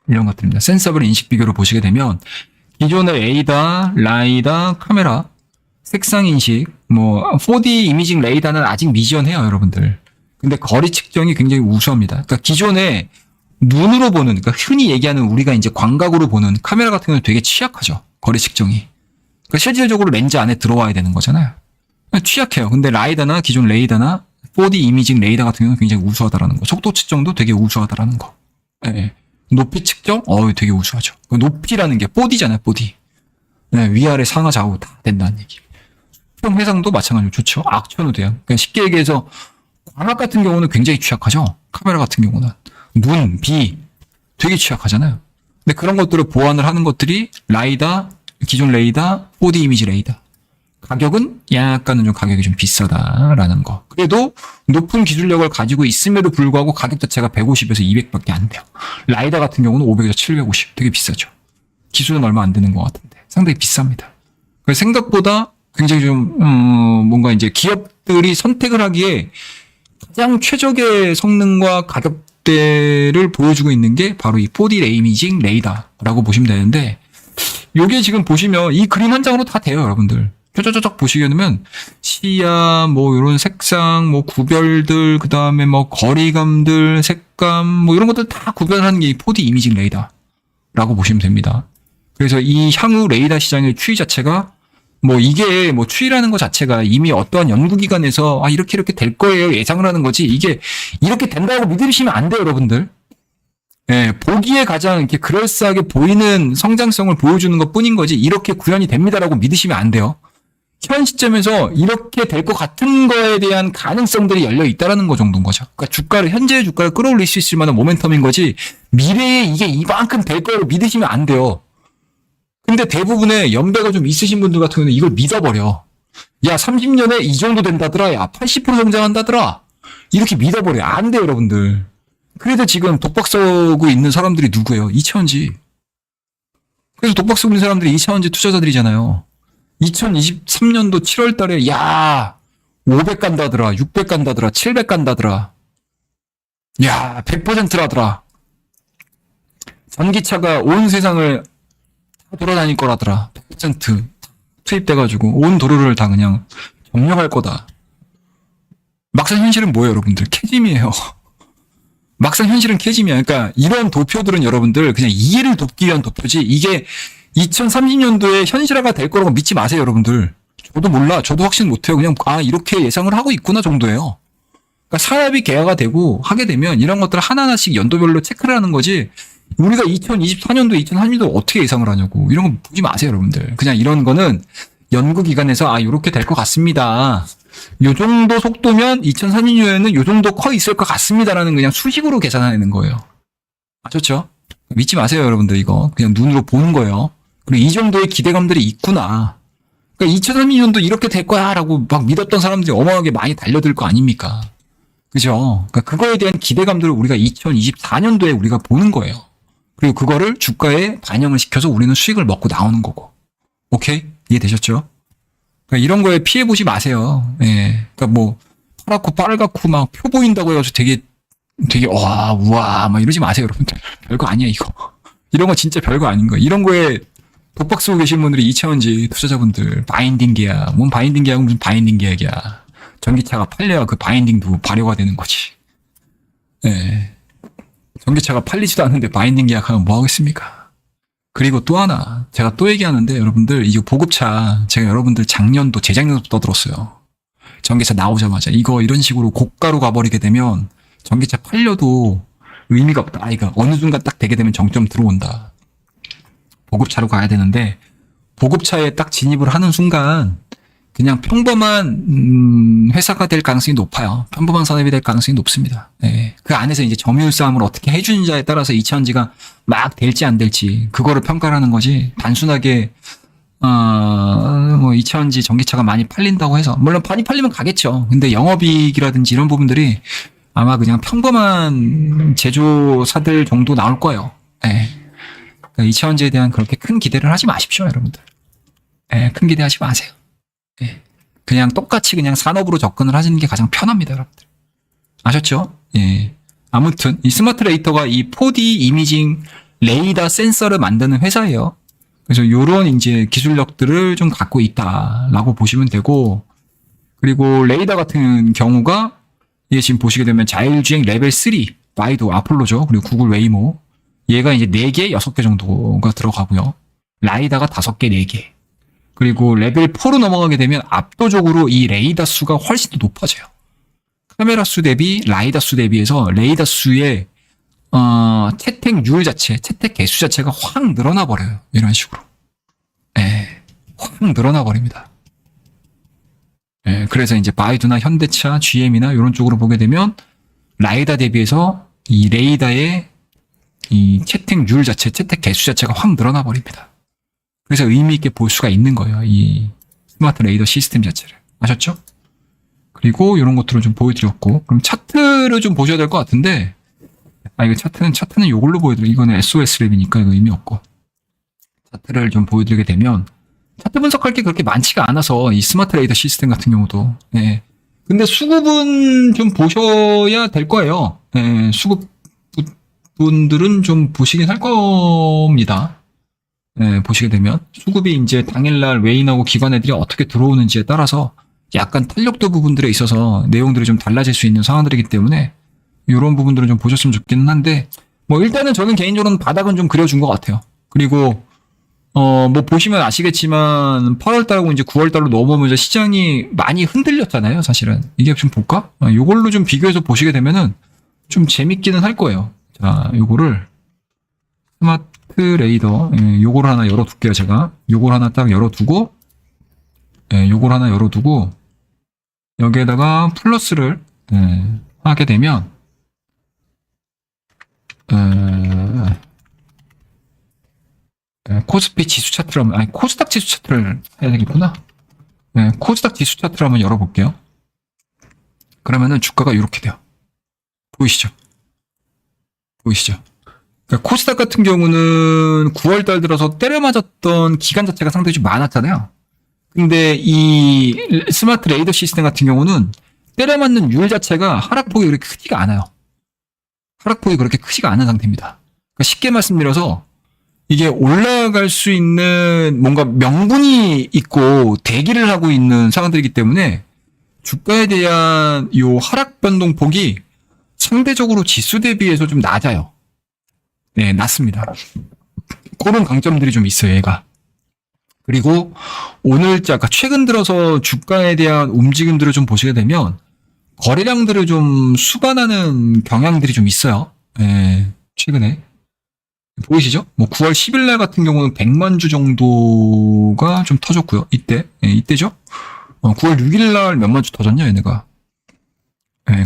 Speaker 1: 이런 것들입니다. 센서블 인식 비교를 보시게 되면, 기존의 레이더, 라이더, 카메라, 색상 인식, 4D 이미징 레이더는 아직 미지연해요, 여러분들. 근데 거리 측정이 굉장히 우수합니다. 그러니까 기존에 눈으로 보는, 그러니까 흔히 얘기하는 우리가 이제 광각으로 보는 카메라 같은 경우는 되게 취약하죠. 거리 측정이. 그러니까 실질적으로 렌즈 안에 들어와야 되는 거잖아요. 취약해요. 근데 라이더나 기존 레이더나 4D 이미징 레이더 같은 경우는 굉장히 우수하다라는 거. 속도 측정도 되게 우수하다라는 거. 높이 측정? 되게 우수하죠. 높이라는 게 4D잖아요, 4D. 위아래 상하 좌우 다 된다는 얘기. 수평 해상도 마찬가지로 좋죠. 악천후돼요. 그러니까 쉽게 얘기해서 광학 같은 경우는 굉장히 취약하죠. 카메라 같은 경우는 눈, 비 되게 취약하잖아요. 근데 그런 것들을 보완을 하는 것들이 라이다, 기존 레이더, 4D 이미지 레이더. 가격은 약간은 좀 가격이 좀 비싸다라는 거. 그래도 높은 기술력을 가지고 있음에도 불구하고 가격 자체가 150에서 200밖에 안 돼요. 라이더 같은 경우는 500에서 750. 되게 비싸죠. 기술은 얼마 안 되는 것 같은데 상당히 비쌉니다. 그래서 생각보다 굉장히 좀 뭔가 이제 기업들이 선택을 하기에 가장 최적의 성능과 가격대를 보여주고 있는 게 바로 이 4D 이미징 레이더라고 보시면 되는데, 요게 지금 보시면 이 그림 한 장으로 다 돼요, 여러분들. 쫙쫙쫙 보시게 되면 시야, 이런 색상, 구별들, 그 다음에 거리감들, 색감, 이런 것들 다 구별하는 게 이 4D 이미징 레이더라고 보시면 됩니다. 그래서 이 향후 레이더 시장의 추이 자체가 이게 추이라는 것 자체가 이미 어떠한 연구기관에서 이렇게 될 거예요 예상을 하는 거지, 이게 이렇게 된다고 믿으시면 안 돼요, 여러분들. 보기에 가장 이렇게 그럴싸하게 보이는 성장성을 보여주는 것 뿐인 거지, 이렇게 구현이 됩니다라고 믿으시면 안 돼요. 현 시점에서 이렇게 될 것 같은 거에 대한 가능성들이 열려 있다라는 거 정도인 거죠. 그러니까 현재의 주가를 끌어올릴 수 있을 만한 모멘텀인 거지, 미래에 이게 이만큼 될 거라고 믿으시면 안 돼요. 근데 대부분의 연배가 좀 있으신 분들 같은 경우는 이걸 믿어버려. 야, 30년에 이 정도 된다더라. 야, 80% 성장한다더라. 이렇게 믿어버려. 안 돼요, 여러분들. 그래도 지금 독박 쓰고 있는 사람들이 누구예요? 이차원지. 그래서 독박 쓰고 있는 사람들이 이차원지 투자자들이잖아요. 2023년도 7월 달에, 야, 500 간다더라. 600 간다더라. 700 간다더라. 야, 100%라더라. 전기차가 온 세상을 돌아다닐 거라더라. 100% 투입돼가지고 온 도로를 다 그냥 점령할 거다. 막상 현실은 뭐예요, 여러분들? 캐짐이에요. 막상 현실은 캐짐이야. 그러니까 이런 도표들은 여러분들 그냥 이해를 돕기 위한 도표지, 이게 2030년도에 현실화가 될 거라고 믿지 마세요, 여러분들. 저도 몰라. 저도 확신 못해요. 그냥 이렇게 예상을 하고 있구나 정도예요. 그러니까 산업이 개화가 되고 하게 되면 이런 것들을 하나하나씩 연도별로 체크를 하는 거지, 우리가 2024년도, 2030년도 어떻게 예상을 하냐고. 이런 거 보지 마세요, 여러분들. 그냥 이런 거는 연구기관에서 이렇게 될 것 같습니다. 요 정도 속도면 2030년에는 요 정도 커 있을 것 같습니다라는 그냥 수식으로 계산해내는 거예요. 아셨죠? 믿지 마세요, 여러분들. 이거 그냥 눈으로 보는 거예요. 그리고 이 정도의 기대감들이 있구나. 그러니까 2030년도 이렇게 될 거야라고 막 믿었던 사람들이 어마어마하게 많이 달려들 거 아닙니까? 그죠? 그러니까 그거에 대한 기대감들을 우리가 2024년도에 우리가 보는 거예요. 그리고 그거를 주가에 반영을 시켜서 우리는 수익을 먹고 나오는 거고. 오케이? 이해되셨죠? 그러니까 이런 거에 피해보지 마세요. 예. 그러니까 뭐, 파랗고 빨갛고 막 표 보인다고 해가지고 되게, 와, 우와, 막 이러지 마세요, 여러분들. 별거 아니야, 이거. 이런 거 진짜 별거 아닌 거예요. 이런 거에 독박 쓰고 계신 분들이 이차원지 투자자분들, 바인딩 계약, 뭔 바인딩 계약은 무슨 바인딩 계약이야. 전기차가 팔려야 그 바인딩도 발효가 되는 거지. 예. 전기차가 팔리지도 않는데 바인딩 계약하면 뭐 하겠습니까? 그리고 또 하나, 제가 또 얘기하는데, 여러분들, 이거 보급차, 제가 여러분들 작년도, 재작년도 떠들었어요. 전기차 나오자마자, 이거 이런 식으로 고가로 가버리게 되면, 전기차 팔려도 의미가 없다. 아, 이거 어느 순간 딱 되게 되면 정점 들어온다. 보급차로 가야 되는데, 보급차에 딱 진입을 하는 순간, 그냥 평범한 회사가 될 가능성이 높아요. 평범한 산업이 될 가능성이 높습니다. 네. 그 안에서 이제 점유율 싸움을 어떻게 해주는지에 따라서 이차전지가 막 될지 안 될지 그거를 평가를 하는 거지. 단순하게 뭐 이차전지 전기차가 많이 팔린다고 해서 물론 많이 팔리면 가겠죠. 근데 영업이익이라든지 이런 부분들이 아마 그냥 평범한 제조사들 정도 나올 거예요. 네. 그러니까 이차전지에 대한 그렇게 큰 기대를 하지 마십시오, 여러분들. 네, 큰 기대하지 마세요. 예. 그냥 똑같이 그냥 산업으로 접근을 하시는 게 가장 편합니다, 여러분들. 아셨죠? 예. 아무튼 이 스마트 레이더가 이 4D 이미징 레이더 센서를 만드는 회사예요. 그래서 요런 이제 기술력들을 좀 갖고 있다라고 보시면 되고, 그리고 레이더 같은 경우가 이게 지금 보시게 되면 자율주행 레벨 3 바이두 아폴로죠. 그리고 구글 웨이모 얘가 이제 4개, 6개 정도가 들어가고요. 라이다가 5개, 4개. 그리고 레벨 4로 넘어가게 되면 압도적으로 이 레이더 수가 훨씬 더 높아져요. 카메라 수 대비 라이더 수 대비해서 레이더 수의 채택률 자체, 채택 개수 자체가 확 늘어나 버려요. 이런 식으로. 예, 확 늘어나 버립니다. 예, 그래서 이제 바이두나 현대차, GM이나 이런 쪽으로 보게 되면 라이더 대비해서 이 레이더의 이 채택률 자체, 채택 개수 자체가 확 늘어나 버립니다. 그래서 의미 있게 볼 수가 있는 거예요. 이 스마트 레이더 시스템 자체를. 아셨죠? 그리고 이런 것들을 좀 보여드렸고, 그럼 차트를 좀 보셔야 될 것 같은데, 이거 차트는 이걸로 보여드려. 이거는 SOS 랩이니까 이거 의미 없고. 차트를 좀 보여드리게 되면, 차트 분석할 게 그렇게 많지가 않아서, 이 스마트 레이더 시스템 같은 경우도. 예. 근데 수급은 좀 보셔야 될 거예요. 예. 수급 분들은 좀 보시긴 할 겁니다. 예, 보시게 되면 수급이 이제 당일날 외인하고 기관 애들이 어떻게 들어오는지에 따라서 약간 탄력도 부분들에 있어서 내용들이 좀 달라질 수 있는 상황들이기 때문에 이런 부분들은 좀 보셨으면 좋겠긴 한데 뭐 일단은 저는 개인적으로는 바닥은 좀 그려준 것 같아요. 그리고 뭐 보시면 아시겠지만 8월달하고 이제 9월달로 넘어오면서 시장이 많이 흔들렸잖아요. 사실은 이게 좀 볼까? 이걸로 좀 비교해서 보시게 되면은 좀 재밌기는 할 거예요. 자, 요거를 스마트 레이더, 요걸 하나 열어둘게요, 제가. 요걸 하나 딱 열어두고, 요걸 하나 열어두고, 여기에다가 플러스를, 하게 되면, 코스피 지수 차트를 한번, 아니, 코스닥 지수 차트를 해야 되겠구나. 코스닥 지수 차트를 한번 열어볼게요. 그러면은 주가가 이렇게 돼요. 보이시죠? 그러니까 코스닥 같은 경우는 9월달 들어서 때려맞았던 기간 자체가 상당히 좀 많았잖아요. 근데 이 스마트 레이더 시스템 같은 경우는 때려맞는 율 자체가 하락폭이 그렇게 크지가 않아요. 하락폭이 그렇게 크지가 않은 상태입니다. 그러니까 쉽게 말씀드려서 이게 올라갈 수 있는 뭔가 명분이 있고 대기를 하고 있는 상황들이기 때문에 주가에 대한 요 하락 변동폭이 상대적으로 지수 대비해서 좀 낮아요. 네, 낮습니다. 그런 강점들이 좀 있어요, 얘가. 그리고 그러니까 최근 들어서 주가에 대한 움직임들을 좀 보시게 되면 거래량들을 좀 수반하는 경향들이 좀 있어요. 네, 최근에. 보이시죠? 뭐 9월 10일 날 같은 경우는 100만 주 정도가 좀 터졌고요. 이때죠? 9월 6일 날 몇만 주 터졌냐, 얘네가.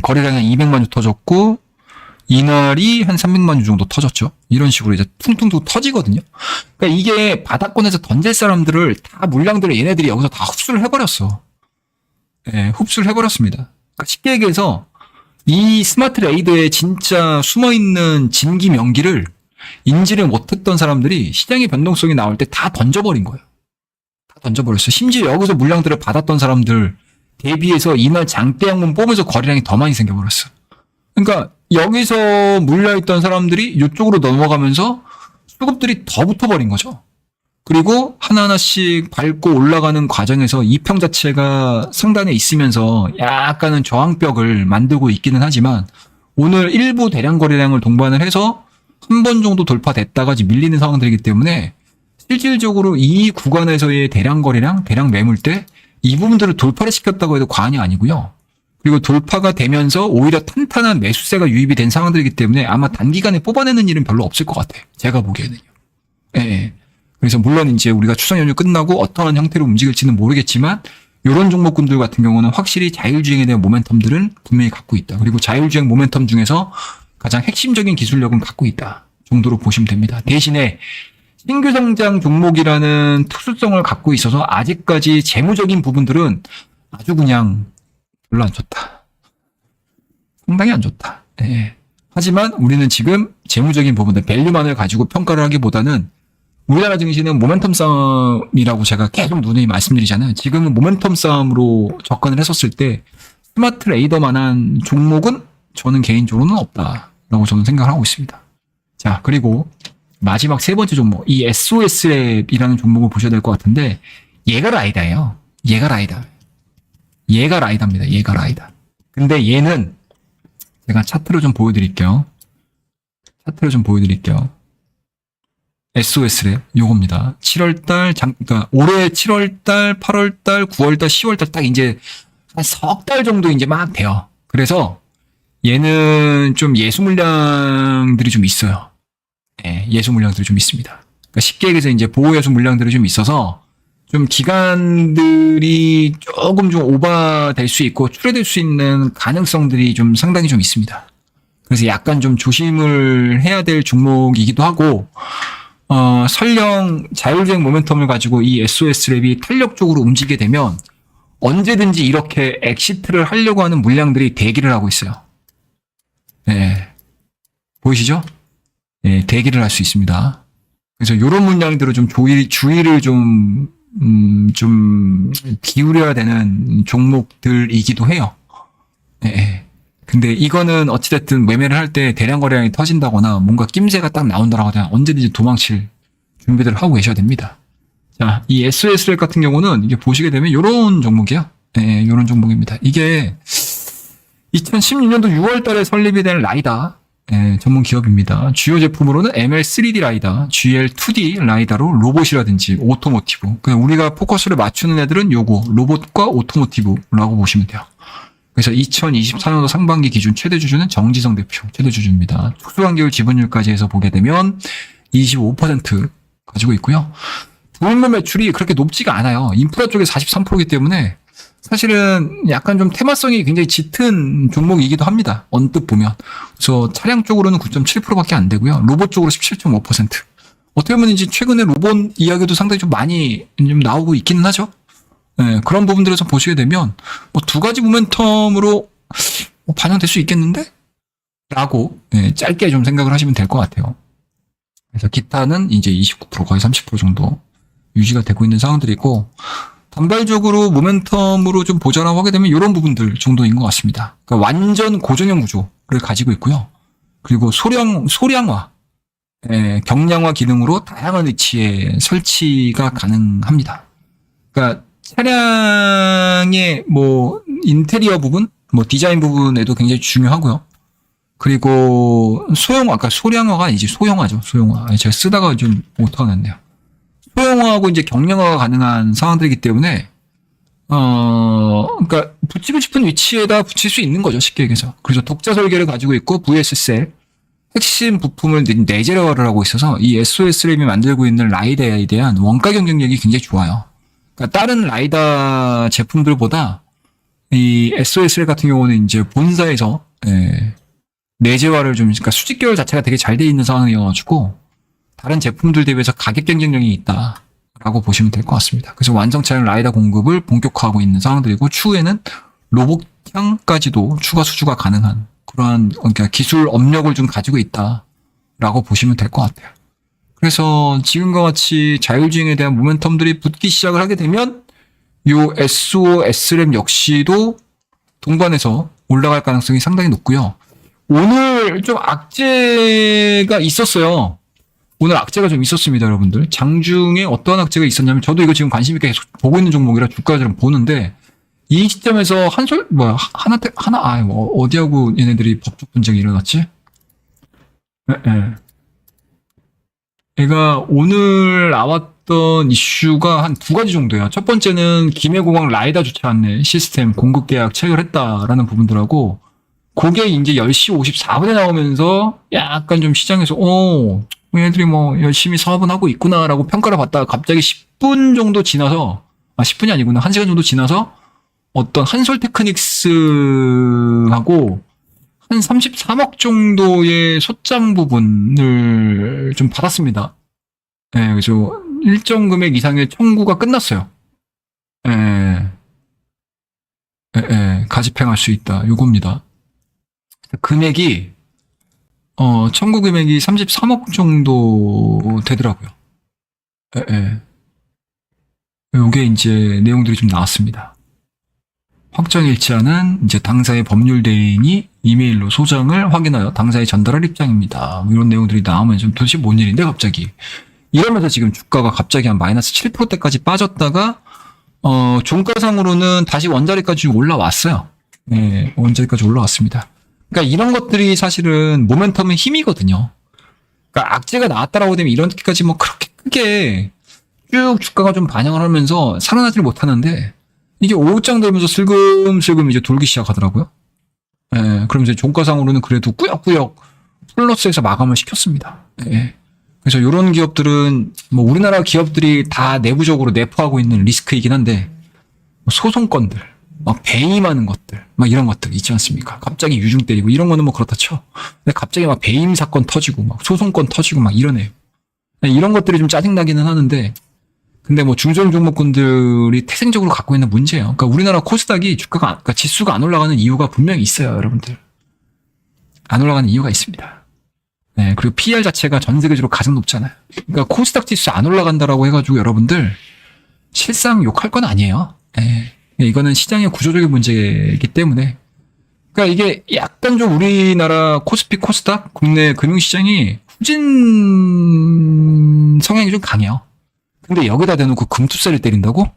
Speaker 1: 거래량이 한 200만 주 터졌고, 이날이 한 300만 주 정도 터졌죠. 이런 식으로 이제 퉁퉁퉁 터지거든요. 그러니까 이게 바닥권에서 던질 사람들을 다 물량들을 얘네들이 여기서 다 흡수를 해버렸어. 흡수를 해버렸습니다. 그러니까 쉽게 얘기해서 이 스마트 레이더에 진짜 숨어있는 진기 명기를 인지를 못했던 사람들이 시장의 변동성이 나올 때 다 던져버린 거예요. 던져버렸어요. 심지어 여기서 물량들을 받았던 사람들 대비해서 이날 장대양문 뽑으면서 거래량이 더 많이 생겨버렸어. 그러니까 여기서 물려있던 사람들이 이쪽으로 넘어가면서 수급들이 더 붙어버린 거죠. 그리고 하나하나씩 밟고 올라가는 과정에서 이평 자체가 상단에 있으면서 약간은 저항벽을 만들고 있기는 하지만 오늘 일부 대량 거래량을 동반을 해서 한 번 정도 돌파됐다가 밀리는 상황들이기 때문에 실질적으로 이 구간에서의 대량 거래량, 대량 매물대 이 부분들을 돌파를 시켰다고 해도 과언이 아니고요. 그리고 돌파가 되면서 오히려 탄탄한 매수세가 유입이 된 상황들이기 때문에 아마 단기간에 뽑아내는 일은 별로 없을 것 같아요. 제가 보기에는요. 예. 그래서 물론 이제 우리가 추석 연휴 끝나고 어떠한 형태로 움직일지는 모르겠지만 이런 종목군들 같은 경우는 확실히 자율주행에 대한 모멘텀들은 분명히 갖고 있다. 그리고 자율주행 모멘텀 중에서 가장 핵심적인 기술력은 갖고 있다 정도로 보시면 됩니다. 대신에 신규 성장 종목이라는 특수성을 갖고 있어서 아직까지 재무적인 부분들은 아주 그냥 별로 안 좋다. 상당히 안 좋다. 네. 하지만 우리는 지금 재무적인 부분들, 밸류만을 가지고 평가를 하기보다는 우리나라 증시는 모멘텀 싸움이라고 제가 계속 누누이 말씀드리잖아요. 지금은 모멘텀 싸움으로 접근을 했었을 때 스마트 레이더만한 종목은 저는 개인적으로는 없다라고 저는 생각을 하고 있습니다. 자, 그리고 마지막 세 번째 종목, 이 SOS랩이라는 종목을 보셔야 될 것 같은데 얘가 라이다예요. 얘가 라이다. 얘가 라이다입니다. 얘가 라이다. 근데 얘는 제가 차트로 좀 보여드릴게요. SOS랩 요겁니다. 7월달 그러니까 올해 7월달, 8월달, 9월달, 10월달 딱 이제 한 석 달 정도 이제 막 돼요. 그래서 얘는 좀 예수 물량들이 좀 있어요. 네, 예수 물량들이 좀 있습니다. 그러니까 쉽게 얘기해서 이제 보호 예수 물량들이 좀 있어서 좀 기간들이 조금 좀 오버될 수 있고 출회될 수 있는 가능성들이 좀 상당히 좀 있습니다. 그래서 약간 좀 조심을 해야 될 종목이기도 하고 설령 자율주행 모멘텀을 가지고 이 SOS랩이 탄력적으로 움직이게 되면 언제든지 이렇게 엑시트를 하려고 하는 물량들이 대기를 하고 있어요. 네. 보이시죠? 네, 대기를 할 수 있습니다. 그래서 이런 물량들을 좀 주의를 좀 기울여야 되는 종목들이기도 해요. 네. 근데 이거는 어찌됐든 매매를 할 때 대량 거래량이 터진다거나 뭔가 낌새가 딱 나온다라고 하면 언제든지 도망칠 준비들을 하고 계셔야 됩니다. 자, 이 SOS랩 같은 경우는 이게 보시게 되면 이런 종목이에요. 네, 이런 종목입니다. 이게 2016년도 6월 달에 설립이 된 라이다 전문 기업입니다. 주요 제품으로는 ML3D 라이다, GL2D 라이다로 로봇이라든지 오토모티브. 그냥 우리가 포커스를 맞추는 애들은 요거 로봇과 오토모티브라고 보시면 돼요. 그래서 2024년도 상반기 기준 최대 주주는 정지성 대표 최대 주주입니다. 특수관계율 지분율까지 해서 보게 되면 25% 가지고 있고요. 부분매 매출이 그렇게 높지가 않아요. 인프라 쪽에 43%이기 때문에 사실은 약간 좀 테마성이 굉장히 짙은 종목이기도 합니다. 언뜻 보면. 그래서 차량 쪽으로는 9.7%밖에 안 되고요. 로봇 쪽으로 17.5%. 어떻게 보면 이제 최근에 로봇 이야기도 상당히 좀 많이 좀 나오고 있기는 하죠. 네, 그런 부분들에서 보시게 되면 뭐 두 가지 모멘텀으로 반영될 수 있겠는데? 라고 짧게 좀 생각을 하시면 될 것 같아요. 그래서 기타는 이제 29% 거의 30% 정도 유지가 되고 있는 상황들이고 단발적으로 모멘텀으로 좀 보전하고 하게 되면 이런 부분들 정도인 것 같습니다. 그러니까 완전 고정형 구조를 가지고 있고요. 그리고 소량화, 경량화 기능으로 다양한 위치에 설치가 가능합니다. 그러니까 차량의 뭐 인테리어 부분, 뭐 디자인 부분에도 굉장히 중요하고요. 그리고 아까 소량화가 아니지 소형화죠. 소형화. 제가 쓰다가 좀 오타가 났네요. 소형화하고 이제 경량화가 가능한 상황들이기 때문에 그러니까 붙이고 싶은 위치에다 붙일 수 있는 거죠. 쉽게 얘기해서. 그래서 독자 설계를 가지고 있고 VS셀 핵심 부품을 내재화를 하고 있어서 이 SOS랩이 만들고 있는 라이다에 대한 원가 경쟁력이 굉장히 좋아요. 그러니까 다른 라이다 제품들보다 이 SOS랩 같은 경우는 이제 본사에서 내재화를 좀 그러니까 수직 계열 자체가 되게 잘 돼 있는 상황이어가지고 다른 제품들 대비해서 가격 경쟁력이 있다라고 보시면 될 것 같습니다. 그래서 완성차량 라이다 공급을 본격화하고 있는 상황들이고 추후에는 로봇향까지도 추가 수주가 가능한 그러한 그러니까 기술 업력을 좀 가지고 있다라고 보시면 될 것 같아요. 그래서 지금과 같이 자율주행에 대한 모멘텀들이 붙기 시작을 하게 되면 요 SO, SRAM 역시도 동반해서 올라갈 가능성이 상당히 높고요. 오늘 좀 악재가 있었어요. 오늘 악재가 좀 있었습니다, 여러분들. 장중에 어떠한 악재가 있었냐면, 저도 이거 지금 관심 있게 계속 보고 있는 종목이라 주가를 좀 보는데, 이 시점에서 어디하고 얘네들이 법적 분쟁이 일어났지? 얘가 오늘 나왔던 이슈가 한 두 가지 정도야. 첫 번째는 김해공항 라이다 주차 안내 시스템 공급 계약 체결했다라는 부분들하고, 그게 이제 10시 54분에 나오면서 약간 좀 시장에서, 얘네들이 뭐 열심히 사업은 하고 있구나라고 평가를 받다가 갑자기 10분 정도 지나서, 10분이 아니구나. 1시간 정도 지나서 어떤 한솔테크닉스하고 한 33억 정도의 소장 부분을 좀 받았습니다. 예, 그래서 일정 금액 이상의 청구가 끝났어요. 가집행할 수 있다. 요겁니다. 금액이, 청구 금액이 33억 정도 되더라고요. 요게 이제 내용들이 좀 나왔습니다. 확정일치하는 이제 당사의 법률 대행이 이메일로 소장을 확인하여 당사에 전달할 입장입니다. 뭐 이런 내용들이 나오면 좀 도대체 뭔 일인데 갑자기 이러면서 지금 주가가 갑자기 한 마이너스 7%대까지 빠졌다가 종가상으로는 다시 원자리까지 올라왔어요. 네, 원자리까지 올라왔습니다. 그러니까 이런 것들이 사실은 모멘텀의 힘이거든요. 그러니까 악재가 나왔다라고 되면 이렇게까지 뭐 그렇게 크게 쭉 주가가 좀 반영을 하면서 살아나질 못하는데 이게 오후장 되면서 슬금슬금 이제 돌기 시작하더라고요. 예, 그럼 이제 종가상으로는 그래도 꾸역꾸역 플러스에서 마감을 시켰습니다. 예. 그래서 이런 기업들은 뭐 우리나라 기업들이 다 내부적으로 내포하고 있는 리스크이긴 한데 소송건들, 막 배임하는 것들, 막 이런 것들 있지 않습니까? 갑자기 유중 때리고 이런 거는 뭐 그렇다 쳐. 근데 갑자기 막 배임 사건 터지고 막 소송건 터지고 막 이러네요. 이런 것들이 좀 짜증나기는 하는데 근데 뭐 중소형 종목군들이 태생적으로 갖고 있는 문제예요. 그러니까 우리나라 코스닥이 그러니까 지수가 안 올라가는 이유가 분명히 있어요, 여러분들. 안 올라가는 이유가 있습니다. 네, 그리고 PER 자체가 전 세계적으로 가장 높잖아요. 그러니까 코스닥 지수 안 올라간다라고 해가지고 여러분들 실상 욕할 건 아니에요. 네, 이거는 시장의 구조적인 문제이기 때문에. 그러니까 이게 약간 좀 우리나라 코스피, 코스닥, 국내 금융시장이 후진 성향이 좀 강해요. 근데 여기다 대놓고 금투세를 때린다고?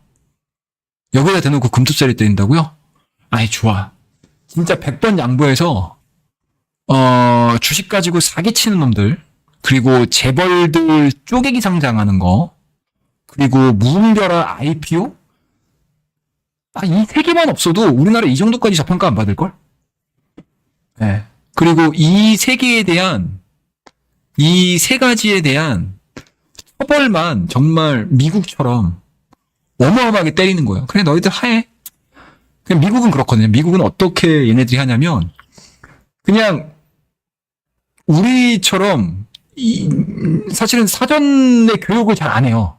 Speaker 1: 여기다 대놓고 금투세를 때린다고요? 아이, 좋아. 진짜 100번 양보해서, 주식 가지고 사기치는 놈들, 그리고 재벌들 쪼개기 상장하는 거, 그리고 무분별한 IPO? 이 세 개만 없어도 우리나라 이 정도까지 저평가 안 받을걸? 네. 그리고 이 세 개에 대한, 이 세 가지에 대한 처벌만 정말 미국처럼 어마어마하게 때리는 거예요. 그래, 너희들 해. 그냥 미국은 그렇거든요. 미국은 어떻게 얘네들이 하냐면, 그냥 우리처럼 사실은 사전의 교육을 잘 안 해요.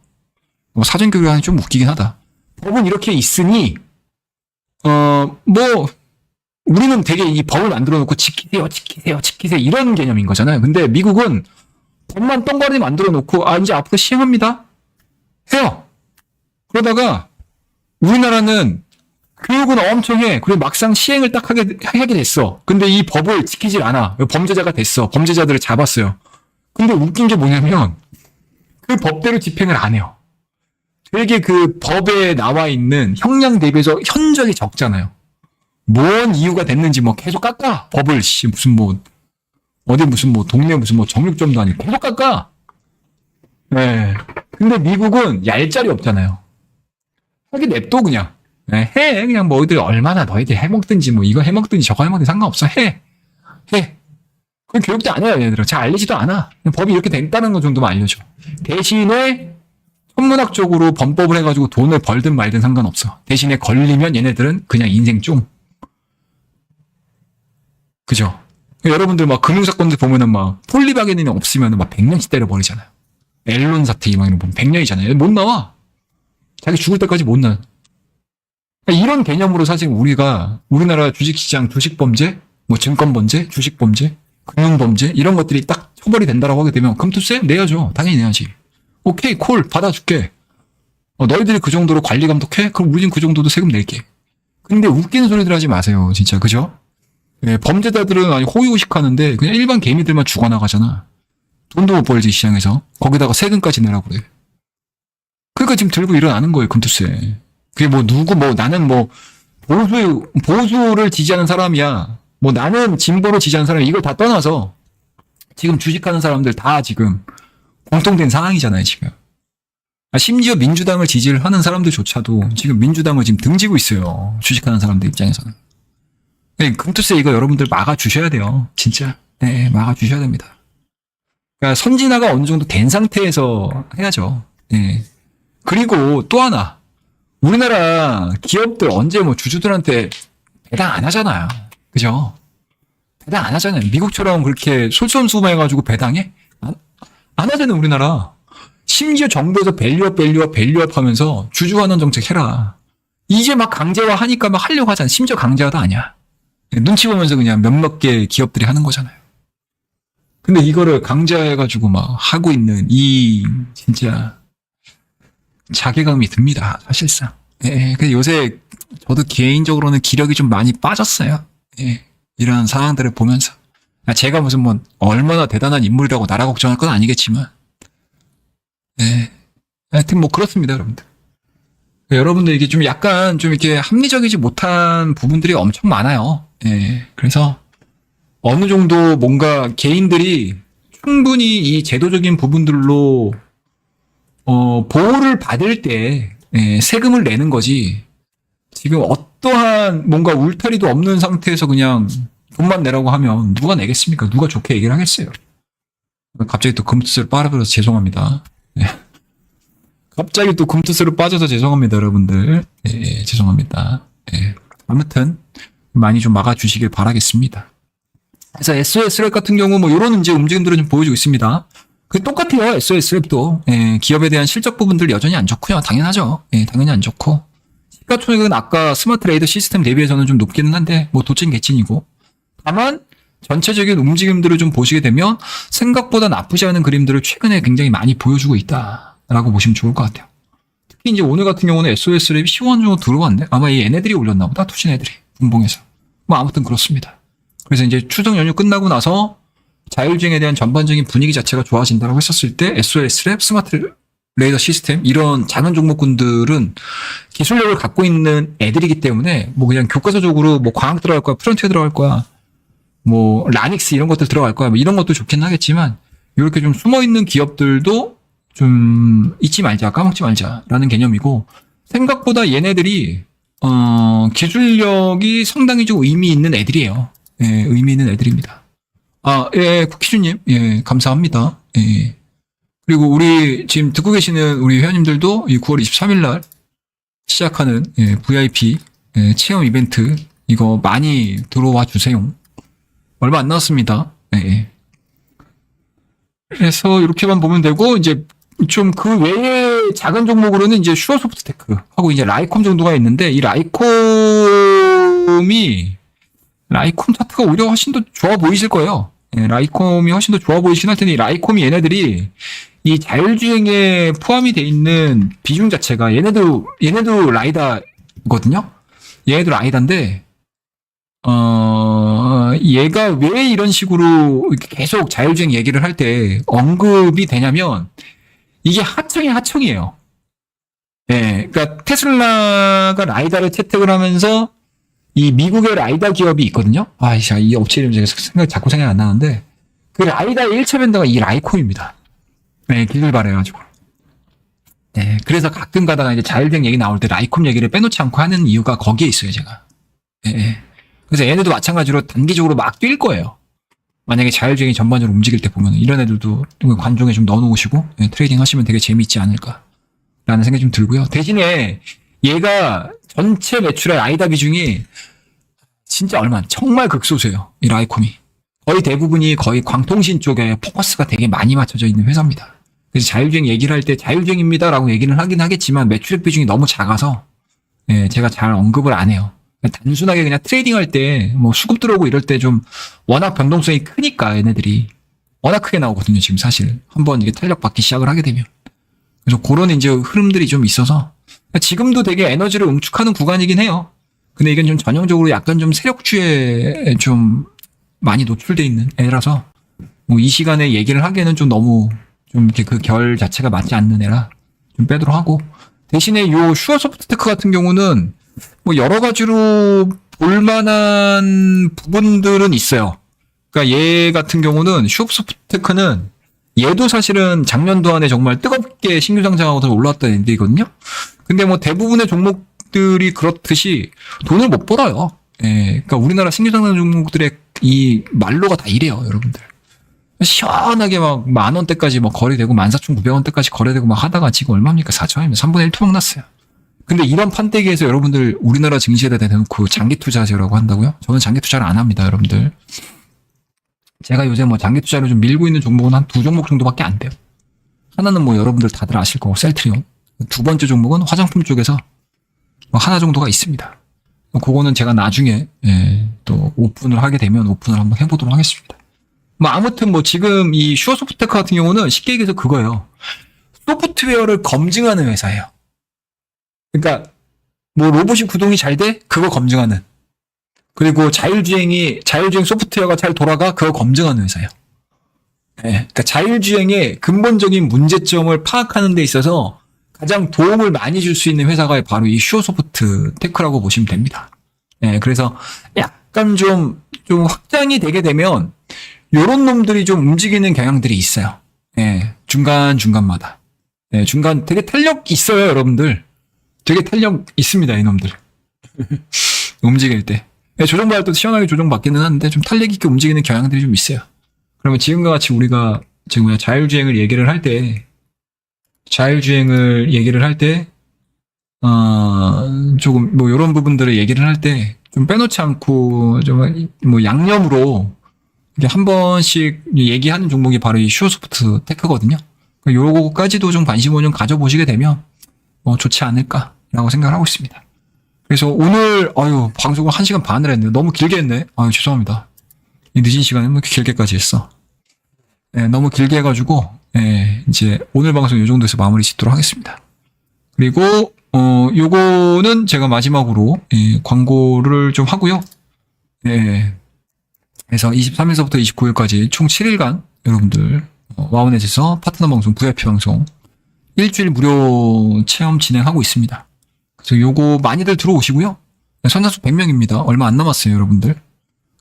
Speaker 1: 사전 교육을 하는 게 좀 웃기긴 하다. 법은 이렇게 있으니 우리는 되게 이 법을 만들어 놓고 지키세요 이런 개념인 거잖아요. 근데 미국은 법만 똥가리 만들어 놓고 이제 앞으로 시행합니다 해요. 그러다가 우리나라는 교육은 엄청 해. 그리고 막상 시행을 딱 하게 됐어. 근데 이 법을 지키질 않아. 범죄자가 됐어. 범죄자들을 잡았어요. 근데 웃긴 게 뭐냐면 그 법대로 집행을 안 해요. 되게 그 법에 나와 있는 형량 대비해서 현저히 적잖아요. 뭔 이유가 됐는지 뭐 계속 깎아. 법을 무슨 동네 정육점도 아니고 계속 깎아. 네. 근데 미국은 얄짤이 없잖아요. 하게 냅둬 그냥. 네, 해. 그냥 너희들 얼마나 너희들 해먹든지 이거 해먹든지 저거 해먹든지 상관없어. 해. 그건 교육도 안 해요, 얘네들은. 잘 알리지도 않아. 법이 이렇게 됐다는 거 정도만 알려줘. 대신에 천문학적으로 범법을 해가지고 돈을 벌든 말든 상관없어. 대신에 걸리면 얘네들은 그냥 인생 쫑. 그죠? 여러분들 금융사건들 보면은 폴리바겐이 없으면은 100년씩 때려버리잖아요. 앨런 사태 이런 거 보면 100년이잖아요. 못 나와. 자기 죽을 때까지 못 나. 이런 개념으로 사실 우리나라 주식시장 주식범죄, 증권범죄, 주식범죄 금융범죄 이런 것들이 딱 처벌이 된다라고 하게 되면 금투세 내야죠. 당연히 내야지. 오케이 콜 받아줄게. 너희들이 그 정도로 관리 감독해? 그럼 우린 그 정도도 세금 낼게. 근데 웃기는 소리들 하지 마세요. 진짜 그죠? 예, 범죄자들은 아니 호의호식하는데 그냥 일반 개미들만 죽어나가잖아. 돈도 못 벌지 시장에서. 거기다가 세금까지 내라고 그래. 그러니까 지금 들고 일어나는 거예요. 금투세. 그게 뭐 누구 뭐 나는 뭐 보수를 지지하는 사람이야. 뭐 나는 진보를 지지하는 사람이 이걸 다 떠나서 지금 주식하는 사람들 다 지금 공통된 상황이잖아요. 지금. 심지어 민주당을 지지를 하는 사람들조차도 지금 민주당을 지금 등지고 있어요. 주식하는 사람들 입장에서는. 네, 금투세 이거 여러분들 막아주셔야 돼요. 진짜. 네, 막아주셔야 됩니다. 그러니까 선진화가 어느 정도 된 상태에서 해야죠. 네. 그리고 또 하나. 우리나라 기업들 언제 뭐 주주들한테 배당 안 하잖아요. 그죠? 배당 안 하잖아요. 미국처럼 그렇게 솔선수범해가지고 배당해? 안 하잖아요, 우리나라. 심지어 정부에서 밸류업 하면서 주주환원 정책 해라. 이제 막 강제화 하니까 막 하려고 하잖아. 심지어 강제화도 아니야. 눈치 보면서 그냥 몇몇 개 기업들이 하는 거잖아요. 근데 이거를 강제화해가지고 막 하고 있는 이 진짜 자괴감이 듭니다. 사실상. 예, 근데 요새 저도 개인적으로는 기력이 좀 많이 빠졌어요. 예, 이런 상황들을 보면서. 제가 무슨 뭐 얼마나 대단한 인물이라고 나라 걱정할 건 아니겠지만 예. 하여튼 뭐 그렇습니다, 여러분들. 여러분들 이게 좀 약간 좀 이렇게 합리적이지 못한 부분들이 엄청 많아요. 예. 그래서 어느 정도 뭔가 개인들이 충분히 이 제도적인 부분들로 보호를 받을 때 세금을 내는 거지. 지금 어떠한 뭔가 울타리도 없는 상태에서 그냥 돈만 내라고 하면 누가 내겠습니까? 누가 좋게 얘기를 하겠어요? 갑자기 또 금투세로 빨아들어서 죄송합니다. 네. 갑자기 또 금투세로 빠져서 죄송합니다, 여러분들. 예, 죄송합니다. 예. 아무튼 많이 좀 막아주시길 바라겠습니다. 그래서 SOS랩 같은 경우 뭐 이런 이제 움직임들을 좀 보여주고 있습니다. 그 똑같아요. SOS랩도 예, 기업에 대한 실적 부분들 여전히 안 좋고요. 당연하죠. 예, 당연히 안 좋고 시가총액은 아까 스마트 레이더 시스템 대비해서는 좀 높기는 한데 뭐 도찐 개찐이고 다만 전체적인 움직임들을 좀 보시게 되면 생각보다 나쁘지 않은 그림들을 최근에 굉장히 많이 보여주고 있다라고 보시면 좋을 것 같아요. 특히 이제 오늘 같은 경우는 SOS랩이 10원 정도 들어왔네. 아마 이 얘네들이 올렸나 보다. 투신 애들이 분봉에서. 뭐 아무튼 그렇습니다. 그래서 이제 추석 연휴 끝나고 나서 자율주행에 대한 전반적인 분위기 자체가 좋아진다고 했었을 때 SOS랩, 스마트 레이더 시스템 이런 작은 종목군들은 기술력을 갖고 있는 애들이기 때문에 뭐 그냥 교과서적으로 뭐 광학 들어갈 거야, 프론티어 들어갈 거야, 뭐 라닉스 이런 것들 들어갈 거야, 뭐 이런 것도 좋긴 하겠지만 이렇게 좀 숨어 있는 기업들도 좀 잊지 말자, 까먹지 말자라는 개념이고 생각보다 얘네들이 기술력이 상당히 좀 의미 있는 애들이에요. 예, 의미 있는 애들입니다. 예, 쿠키주님, 예, 감사합니다. 예. 그리고 우리 지금 듣고 계시는 우리 회원님들도 이 9월 23일 날 시작하는 예, VIP 예, 체험 이벤트 이거 많이 들어와 주세요. 얼마 안 남았습니다. 예. 그래서 이렇게만 보면 되고 이제 좀 그 외에 작은 종목으로는 이제 슈어소프트테크 하고 이제 라이콤 정도가 있는데 이 라이콤 차트가 오히려 훨씬 더 좋아 보이실 거예요. 예, 라이콤이 훨씬 더 좋아 보이긴 할 텐데 라이콤이 얘네들이 이 자율주행에 포함이 돼 있는 비중 자체가 얘네도 라이다거든요. 얘네도 라이다인데 얘가 왜 이런 식으로 계속 자율주행 얘기를 할 때 언급이 되냐면 이게 하청이에요. 예, 그러니까 테슬라가 라이다를 채택을 하면서 이 미국의 라이다 기업이 있거든요. 이 업체 이름 제가 자꾸 생각이 안 나는데 그 라이다의 1차 벤더가 이 라이콤입니다. 네, 기술 발해가지고. 네, 그래서 가끔 가다가 이제 자율주행 얘기 나올 때 라이콤 얘기를 빼놓지 않고 하는 이유가 거기에 있어요, 제가. 네. 그래서 얘네도 마찬가지로 단기적으로 막 뛸 거예요. 만약에 자율주행이 전반적으로 움직일 때 보면 이런 애들도 관종에 좀 넣어놓으시고 네, 트레이딩 하시면 되게 재미있지 않을까라는 생각이 좀 들고요. 대신에 얘가 전체 매출의 라이다 비중이 진짜 정말 극소수예요. 이 라이콤이. 거의 대부분이 거의 광통신 쪽에 포커스가 되게 많이 맞춰져 있는 회사입니다. 그래서 자율주행 얘기를 할 때 자율주행입니다라고 얘기는 하긴 하겠지만 매출액 비중이 너무 작아서 예, 제가 잘 언급을 안 해요. 단순하게 그냥 트레이딩 할 때, 뭐 수급 들어오고 이럴 때 좀 워낙 변동성이 크니까 얘네들이 워낙 크게 나오거든요, 지금 사실. 한번 이게 탄력 받기 시작을 하게 되면. 그래서 그런 이제 흐름들이 좀 있어서 지금도 되게 에너지를 응축하는 구간이긴 해요. 근데 이건 좀 전형적으로 약간 좀 세력주에 좀 많이 노출돼 있는 애라서 뭐 이 시간에 얘기를 하기에는 좀 너무 좀 이렇게 그 결 자체가 맞지 않는 애라 좀 빼도록 하고, 대신에 요 슈어소프트테크 같은 경우는 뭐 여러 가지로 볼만한 부분들은 있어요. 그러니까 얘 같은 경우는 슈어소프트테크는 얘도 사실은 작년도 안에 정말 뜨겁게 신규 상장하고서 올라왔던 애들이거든요. 근데 뭐 대부분의 종목들이 그렇듯이 돈을 못 벌어요. 예. 그러니까 우리나라 신규 상장 종목들의 이 말로가 다 이래요, 여러분들. 시원하게 막 10,000원대까지 막 거래되고 14,900원대까지 거래되고 막 하다가 지금 얼마입니까? 4천원이면 3분의 1 투박 났어요. 근데 이런 판때기에서 여러분들 우리나라 증시에다 대놓고 장기 투자하시라고 한다고요? 저는 장기 투자를 안 합니다, 여러분들. 제가 요새 뭐 장기 투자를 좀 밀고 있는 종목은 한 2종목 정도밖에 안 돼요. 하나는 뭐 여러분들 다들 아실 거고 셀트리온. 두 번째 종목은 화장품 쪽에서 뭐 하나 정도가 있습니다. 그거는 제가 나중에 또 오픈을 하게 되면 오픈을 한번 해보도록 하겠습니다. 뭐 아무튼 뭐 지금 이 슈어소프트테크 같은 경우는 쉽게 얘기해서 그거예요. 소프트웨어를 검증하는 회사예요. 그러니까 뭐 로봇이 구동이 잘 돼? 그거 검증하는. 그리고 자율주행 소프트웨어가 잘 돌아가? 그거 검증하는 회사예요. 네, 그러니까 자율주행의 근본적인 문제점을 파악하는 데 있어서 가장 도움을 많이 줄 수 있는 회사가 바로 이 슈어소프트테크라고 보시면 됩니다. 네, 그래서 약간 좀 확장이 되게 되면 요런 놈들이 좀 움직이는 경향들이 있어요. 네, 중간중간마다. 네, 중간 되게 탄력 있어요, 여러분들. 되게 탄력 있습니다, 이놈들. 움직일 때. 네, 조정받을 때 시원하게 조정받기는 하는데 좀 탄력 있게 움직이는 경향들이 좀 있어요. 그러면 지금과 같이 우리가 지금 자율주행을 얘기를 할 때, 조금 뭐 이런 부분들을 얘기를 할 때 좀 빼놓지 않고 좀 뭐 양념으로 이렇게 한 번씩 얘기하는 종목이 바로 이 슈어소프트테크거든요. 요거까지도 좀 관심을 좀 가져보시게 되면 좋지 않을까라고 생각을 하고 있습니다. 그래서 오늘 방송을 1시간 반을 했네요. 너무 길게 했네. 죄송합니다. 이 늦은 시간에 뭐 이렇게 길게까지 했어. 네, 너무 길게 해가지고 이제 오늘 방송 이 정도에서 마무리 짓도록 하겠습니다. 그리고 요거는 제가 마지막으로 광고를 좀 하고요. 그래서 23일서부터 29일까지 총 7일간 여러분들 와우넷에서 파트너 방송, VIP 방송 일주일 무료 체험 진행하고 있습니다. 그래서 요거 많이들 들어오시고요. 선착수 100명입니다. 얼마 안 남았어요, 여러분들.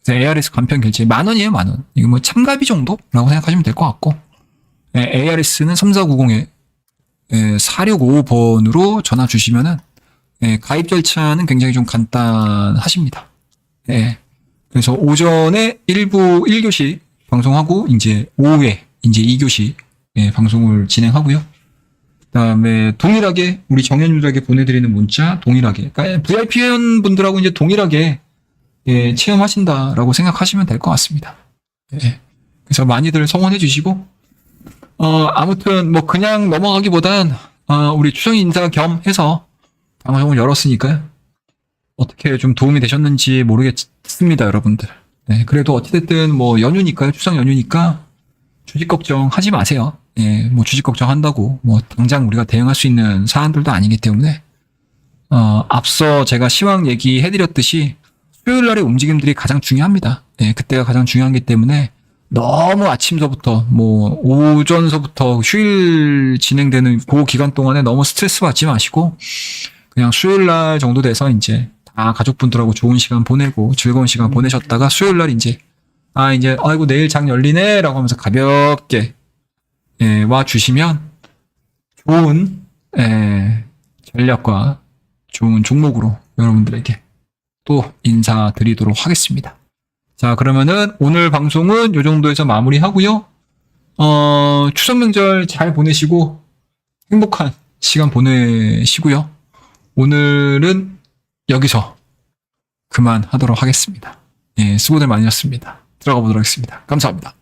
Speaker 1: 그래서 ARS 간편 결제 10,000원이에요, 10,000원. 이거 뭐 참가비 정도라고 생각하시면 될 것 같고, ARS는 3490에 4655번으로 전화 주시면은 가입 절차는 굉장히 좀 간단하십니다. 그래서 오전에 1교시 방송하고 이제 오후에 이제 2교시 방송을 진행하고요. 그다음에 동일하게 우리 정현율에게 보내드리는 문자 동일하게, 그러니까 VIP 회원분들하고 이제 동일하게 체험하신다라고 생각하시면 될 것 같습니다. 그래서 많이들 성원해 주시고 아무튼 뭐 그냥 넘어가기보단 우리 추석 인사 겸 해서 방송을 열었으니까요. 어떻게 좀 도움이 되셨는지 모르겠습니다, 여러분들. 그래도 어찌됐든 뭐 연휴니까요. 추석 연휴니까 주식 걱정 하지 마세요. 뭐 주식 걱정한다고 뭐 당장 우리가 대응할 수 있는 사안들도 아니기 때문에 앞서 제가 시황 얘기해드렸듯이 수요일 날의 움직임들이 가장 중요합니다. 그때가 가장 중요하기 때문에 너무 아침서부터 뭐 오전서부터 휴일 진행되는 그 기간 동안에 너무 스트레스 받지 마시고 그냥 수요일 날 정도 돼서 이제 다 가족분들하고 좋은 시간 보내고 즐거운 시간 보내셨다가 수요일 날 이제 아이고 내일 장 열리네라고 하면서 가볍게 와 주시면 좋은 전략과 좋은 종목으로 여러분들에게 또 인사드리도록 하겠습니다. 자, 그러면은 오늘 방송은 요 정도에서 마무리하고요. 추석 명절 잘 보내시고 행복한 시간 보내시고요. 오늘은 여기서 그만하도록 하겠습니다. 수고들 많으셨습니다. 들어가 보도록 하겠습니다. 감사합니다.